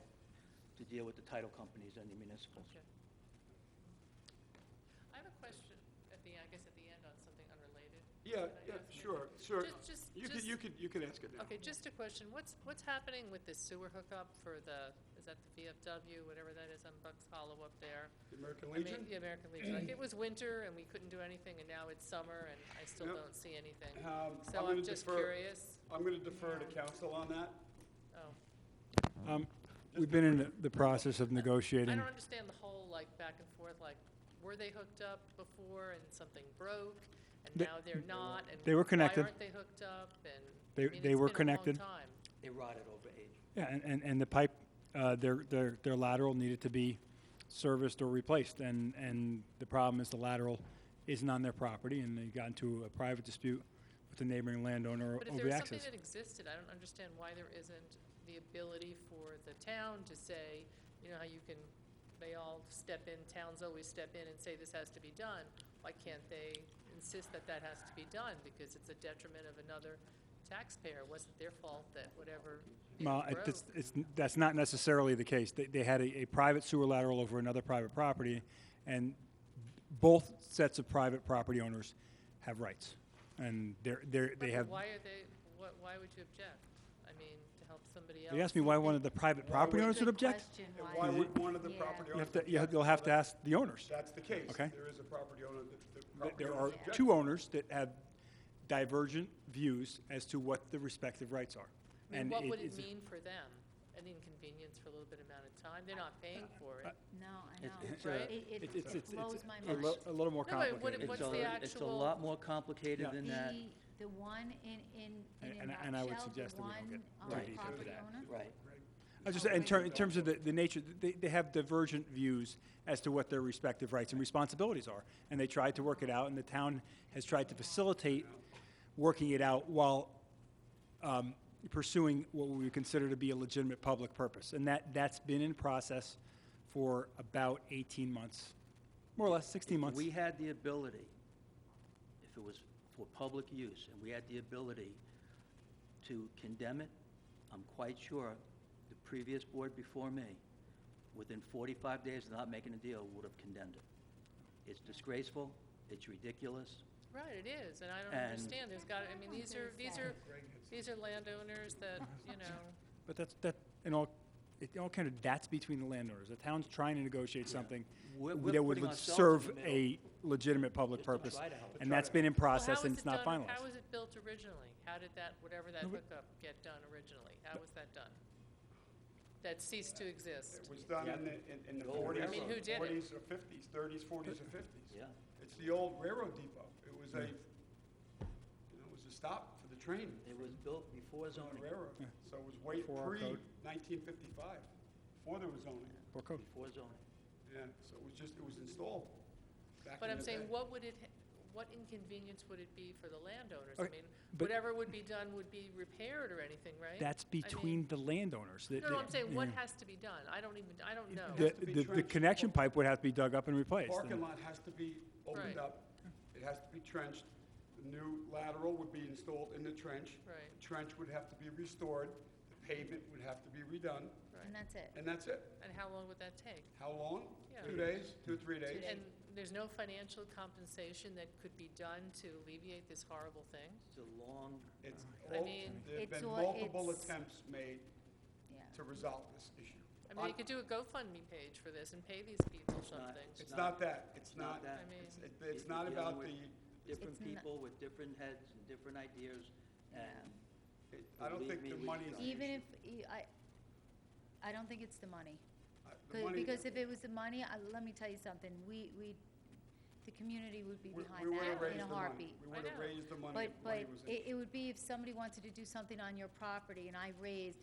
to deal with the title companies and the municipals. Okay. I have a question at the end on something unrelated. Yeah, Can I ask maybe? sure. Just- You could ask it now. Okay, just a question. What's happening with the sewer hookup for is that the VFW, whatever that is on Bucks Hollow up there? The American I mean, Legion? the American Legion. Like, it was winter and we couldn't do anything, and now it's summer and I still Yep. don't see anything. I'm So gonna I'm just defer- curious. I'm going to defer to council on that. Oh. We've been in the process of I negotiating. don't understand the whole, like, back and forth, like, were they hooked up before and something broke, and They- now they're not, and They were connected. why aren't they hooked up, and, They- I mean, they it's were been a connected. long time. They rotted over age. Yeah, and the pipe, their lateral needed to be serviced or replaced, and the problem is the lateral isn't on their property, and they got into a private dispute with the neighboring landowner But if over there the was something access. that existed, I don't understand why there isn't the ability for the town to say, you know how you can, they all step in, towns always step in and say this has to be done. Why can't they insist that that has to be done? Because it's a detriment of another taxpayer. It wasn't their fault that whatever Well, broke. that's not necessarily the case. They had a private sewer lateral over another private property, and both sets of private property owners have rights. And they But have, why are they, why would you object? I mean, to help somebody else? they asked me why one of the private property owners would Good object. question, And why- why would one of the Yeah. property You owners have to, object? you'll have to ask the owners. That's the case. Okay. There is a property owner that the property There owner are objects. two owners that have divergent views as to what the respective rights are. I mean, And what would it is- mean for them? An inconvenience for a little bit amount of time? They're not paying for it. No, I It's- know. it's Right? It's blows my a mind. a little more No, wait, what- complicated. what's It's the a- It's a actual- lot more complicated Yeah. than that. The one in a And I would nutshell, suggest the that we don't one get too deep into property that. owner? Right. I just, in terms of the nature, they have divergent views as to what their respective rights and responsibilities are. And they tried to work it out, and the town has tried to facilitate working it out while pursuing what we would consider to be a legitimate public purpose. And that's been in process for about 18 months, more or less 16 months. We had the ability, if it was for public use, and we had the ability to condemn it, I'm quite sure the previous board before me, within 45 days of not making a deal, would have condemned it. It's disgraceful, it's ridiculous. Right, it is, and I don't And- understand. There's got, I mean, these are landowners that, you know, But that, in all kind of, that's between the landowners. The town's trying to negotiate something We're that would putting ourselves serve in the middle. a legitimate public Just to purpose. try to help. And that's been in well, process how and was it's it not done? finalized. How was it built originally? How did that, whatever that No, but- hookup get done originally? How was that done? That ceased to exist? It was done in the The old 40s. I mean, who did it? 40s or 50s, 30s, 40s, or 50s. Yeah. It's the old railroad depot. It was it was a stop for the train. It was built before on the zoning. railroad. So it was way Before our code. pre-1955, before there was zoning. Or code. Before zoning. Yeah, so it was installed back But in I'm the saying, day. what inconvenience would it be for the landowners? I Okay, mean, but- whatever would be done would be repaired or anything, right? That's I mean- between the landowners. No, I'm saying, what yeah. has to be done? I don't know. The, has to be the trenched. connection pipe would have to be dug up and replaced. Parking and- lot has to be opened Right. up. It has to be trenched. The new lateral would be installed in the trench. Right. The trench would have to be restored. The pavement would have to be redone, And that's it. and that's it. And how long would that take? How long? Yeah. 2 days, 2 or 3 days. And there's no financial compensation that could be done to alleviate this horrible thing? It's a long, It's I all- mean- There've It's been all- multiple it's- attempts made Yeah. to resolve this issue. I mean, you could do a GoFundMe page for this and pay these people something. It's not that. It's not not, that. I mean- it's You're not dealing about with the, different It's not- people with different heads and different ideas, and I don't think Believe the me, money is the Even issue. if, I don't think it's the money. The money- Because if it was the money, let me tell you something, the community would be we behind would've that raised in a the money. heartbeat. We would have know. raised the money But, if money but was in. it would be if somebody wanted to do something on your property and I raised,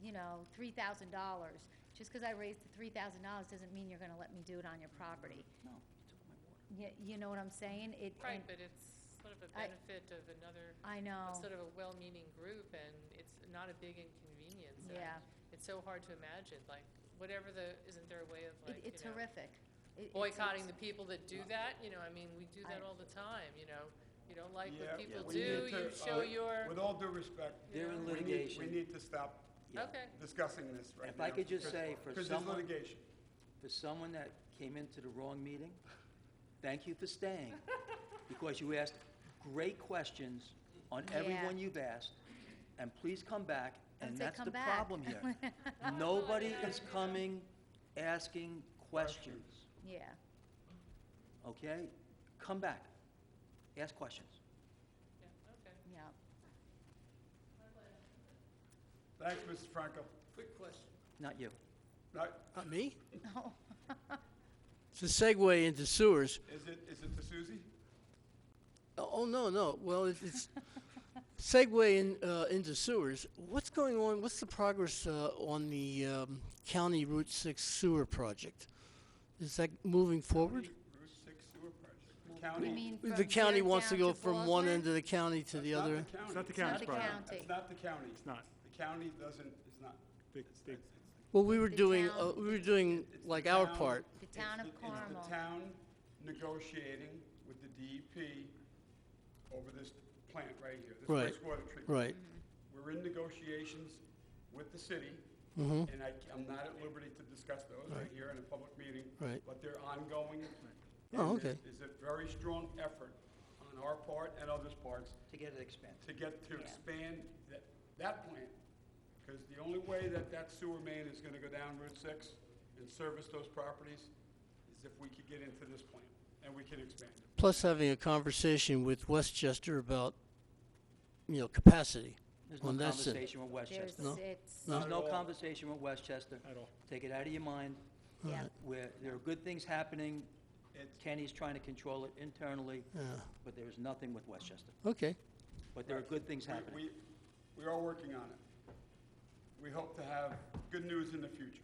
$3,000. Just because I raised the $3,000 doesn't mean you're gonna let me do it on your property. no, you took my water. You know what I'm saying? Right, but it's sort of a I- benefit of another, I know, sort of a well-meaning group, and it's not a big inconvenience. and yeah. It's so hard to imagine, like, whatever isn't there a way of, like, It's you know, horrific. boycotting the people that do that? You know, I mean, we do that I- all the time, you know? You don't like Yeah, what people we do, need you to, show your, With all due respect, They're in we need- litigation. We need to stop Yeah. okay. discussing this right If now. I could just say, for Because there's someone, litigation. for someone that came into the wrong meeting, thank you for staying, because you asked great questions on Yeah. everyone you've asked, and please come back, Don't and say that's come the back. problem here. Nobody is coming, asking questions, Yeah. okay? Come back, ask questions. Yeah, okay. Yeah. Thanks, Mrs. Franco. Quick question. Not you. Right, Not me? No. It's a segue into sewers. is it to Susie? Oh, no. Well, it's segue into sewers. What's going on? What's the progress on the County Route 6 sewer project? Is that moving forward? Route 6 sewer project. The county. You mean The from county here wants to down go from one Baldwin? end of the county to the That's not other. the county. It's not the It's not county's the problem. county. It's not the county. It's not. The county doesn't, it's not. They- It's- they- it's- Well, we were The doing town- It's like the our town- part. The town of It's Carmel. the town negotiating with the DEP over this plant right here, this Right. wastewater treatment. Right. We're in negotiations with the city, Mm-hmm. and I'm not at liberty to discuss those right Right. here in a public meeting. Right. But they're ongoing. Oh, and okay. There's a very strong effort on our part and others' parts To get it expanded. to expand that plant. Because the only way that sewer main is gonna go down Route 6 and service those properties is if we could get into this plant, and we can expand it. Plus having a conversation with Westchester about, capacity. There's no On that side. conversation with Westchester. No. It's, No. There's no Not at all. conversation with Westchester. At all. Take it out of your mind. yeah. Where there are good things happening, It's- Kenny's trying to control it internally, Yeah. but there is nothing with Westchester. Okay. But there are good things happening. We are working on it. We hope to have good news in the future,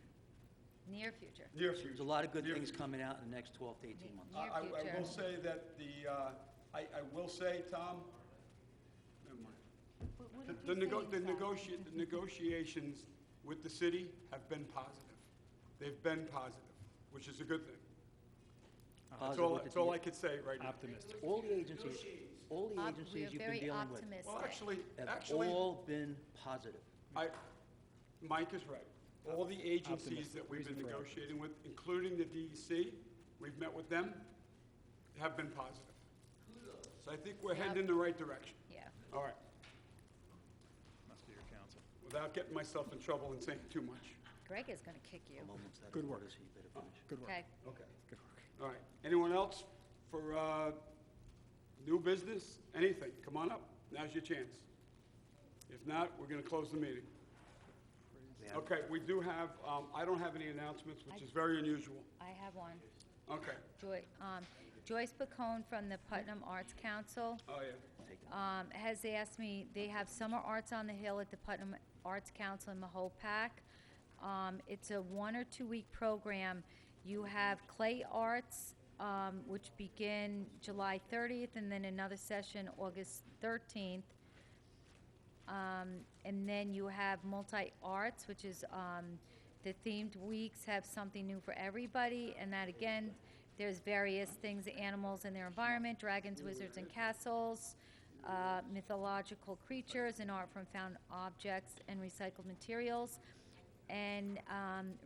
Near future. near future. There's a lot of good Near things future. coming out in the next 12 to 18 months. Near I future. will say that I will say, Tom, never mind. The negotiations with the city have been positive. They've been positive, which is a good thing. That's all I could say right now. Optimistic. All the agencies We you've are been very dealing with optimistic. Well, actually, have all been positive. Mike is right. All the agencies that we've been Reason for negotiating with, including the DEC, we've met with them, have been positive. So I think we're heading in the right direction. Yeah. All right, Must be your counsel. without getting myself in trouble and saying too much. Greg is gonna kick you. The moments that Good the work. waters heat, better finish. Good work. Okay. Okay. Good work. All right. Anyone else for new business? Anything? Come on up. Now's your chance. If not, we're going to close the meeting. Okay, we do have, I don't have any announcements, which is very unusual. I have one. Okay. Joyce Bacone from the Putnam Arts Council Oh, yeah. has asked me, they have Summer Arts on the Hill at the Putnam Arts Council in Mahopac. It's a 1 or 2 week program. You have clay arts, which begin July 30th, and then another session August 13th. And then you have multi-arts, which is, the themed weeks have something new for everybody, and that again, there's various things, animals and their environment, dragons, wizards, and castles, mythological creatures, and art from found objects and recycled materials. And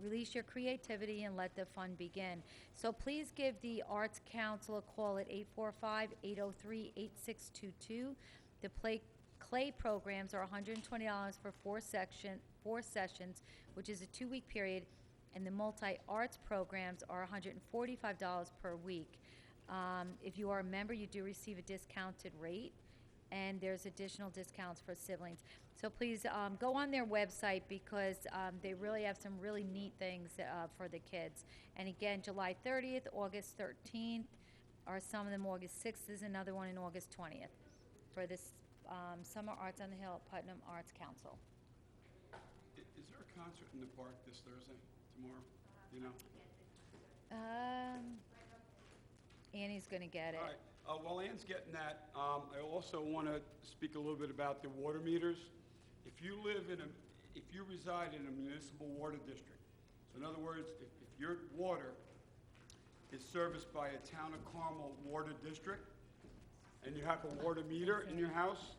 release your creativity and let the fun begin. So please give the Arts Council a call at 845-803-8622. The clay programs are $120 for 4 sessions, which is a 2-week period, and the multi-arts programs are $145 per week. If you are a member, you do receive a discounted rate, and there's additional discounts for siblings. So please go on their website because they really have some really neat things for the kids. And again, July 30th, August 13th, or some of them August 6th is another one, and August 20th for this Summer Arts on the Hill at Putnam Arts Council. Is there a concert in the park this Thursday, tomorrow? You know? Annie's gonna get it. All right. While Ann's getting that, I also want to speak a little bit about the water meters. If you reside in a municipal water district, so in other words, if your water is serviced by a Town of Carmel water district, and you have a water meter in your house,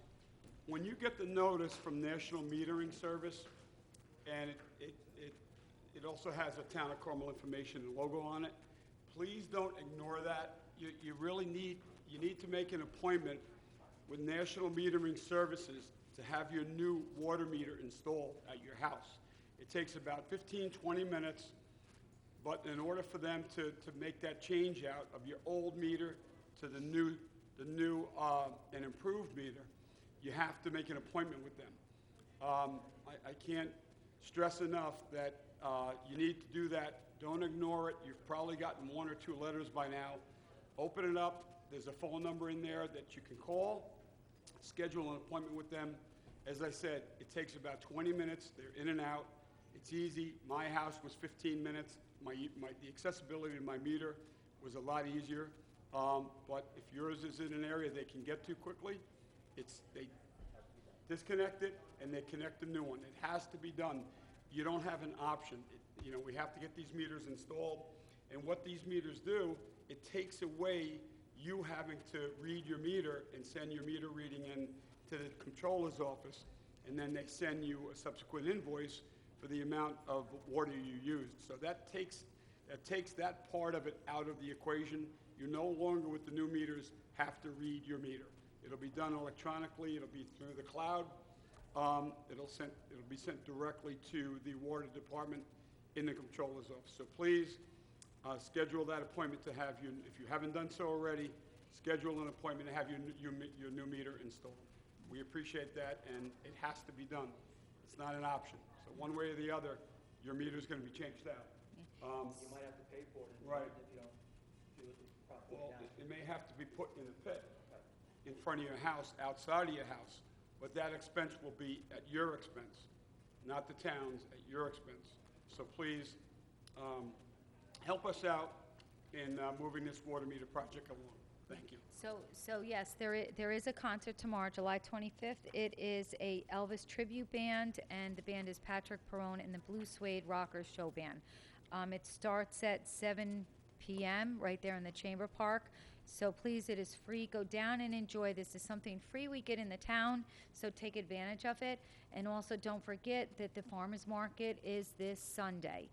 when you get the notice from National Metering Service, and it also has a Town of Carmel information and logo on it, please don't ignore that. You really need to make an appointment with National Metering Services to have your new water meter installed at your house. It takes about 15, 20 minutes, but in order for them to make that change out of your old meter to the new and improved meter, you have to make an appointment with them. I can't stress enough that you need to do that. Don't ignore it. You've probably gotten 1 or 2 letters by now. Open it up. There's a phone number in there that you can call, schedule an appointment with them. As I said, it takes about 20 minutes. They're in and out. It's easy. My house was 15 minutes. The accessibility to my meter was a lot easier. But if yours is in an area they can get to quickly, they disconnect it and they connect a new one. It has to be done. You don't have an option. We have to get these meters installed. And what these meters do, it takes away you having to read your meter and send your meter reading in to the controller's office, and then they send you a subsequent invoice for the amount of water you used. So that takes that part of it out of the equation. You no longer, with the new meters, have to read your meter. It'll be done electronically, it'll be through the cloud. It'll be sent directly to the water department in the controller's office. So please, schedule that appointment to have you, if you haven't done so already, schedule an appointment to have your new meter installed. We appreciate that, and it has to be done. It's not an option. So one way or the other, your meter's gonna be changed out. You might have to pay for it if you don't do it properly Well, now. it may have to be put in a pit in front of your house, outside of your house, but that expense will be at your expense, not the town's, at your expense. So please, help us out in moving this water meter project along. Thank you. So yes, there is a concert tomorrow, July 25th. It is a Elvis tribute band, and the band is Patrick Perrone and the Blue Suede Rockers Show Band. It starts at 7 p.m. right there in the Chamber Park. So please, it is free. Go down and enjoy. This is something free we get in the town, so take advantage of it. And also, don't forget that the farmers market is this Sunday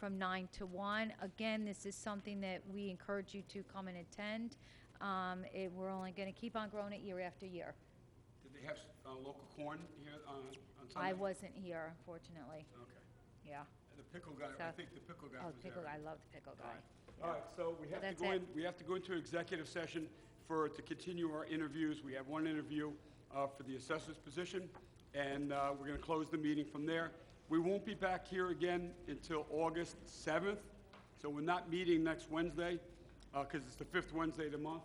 from 9 to 1. Again, this is something that we encourage you to come and attend. We're only going to keep on growing it year after year. Did they have local corn here on Sunday? I wasn't here, unfortunately. Okay. Yeah. And the pickle guy, I So- think the pickle guy Oh, was there. pickle guy, I love the pickle guy. All right, so we have to That's go in, it. we have to go into executive session to continue our interviews. We have one interview for the assessor's position, and we're going to close the meeting from there. We won't be back here again until August 7th, so we're not meeting next Wednesday, because it's the 5th Wednesday of the month.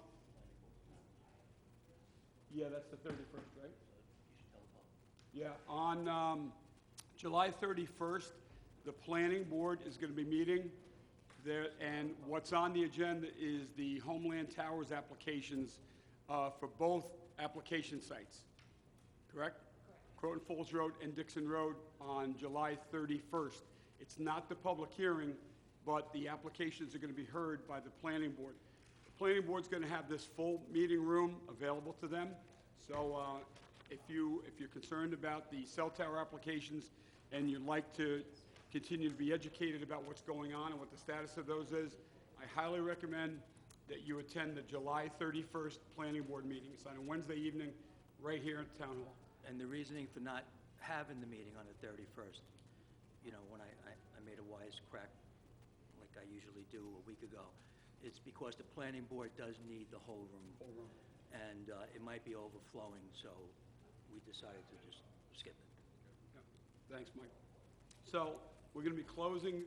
Yeah, that's the 31st, right? Yeah, on July 31st, the planning board is going to be meeting there, and what's on the agenda is the Homeland Towers applications for both application sites, correct? Croton Falls Road and Dixon Road on July 31st. It's not the public hearing, but the applications are going to be heard by the planning board. The planning board's going to have this full meeting room available to them, so if you're concerned about the cell tower applications and you'd like to continue to be educated about what's going on and what the status of those is, I highly recommend that you attend the July 31st planning board meeting. It's on a Wednesday evening, right here at Town Hall. And the reasoning for not having the meeting on the 31st, when I made a wise crack like I usually do a week ago, it's because the planning board does need the whole room. And it might be overflowing, so we decided to just skip it. Yeah. Thanks, Mike. So we're going to be closing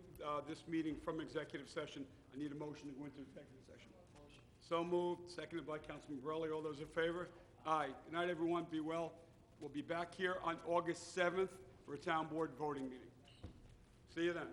this meeting from executive session. I need a motion to go into executive session. Motion. So moved, seconded by Councilman Borelli. All those in favor? Aye. Good night, everyone. Be well. We'll be back here on August 7th for a town board voting meeting. See you then.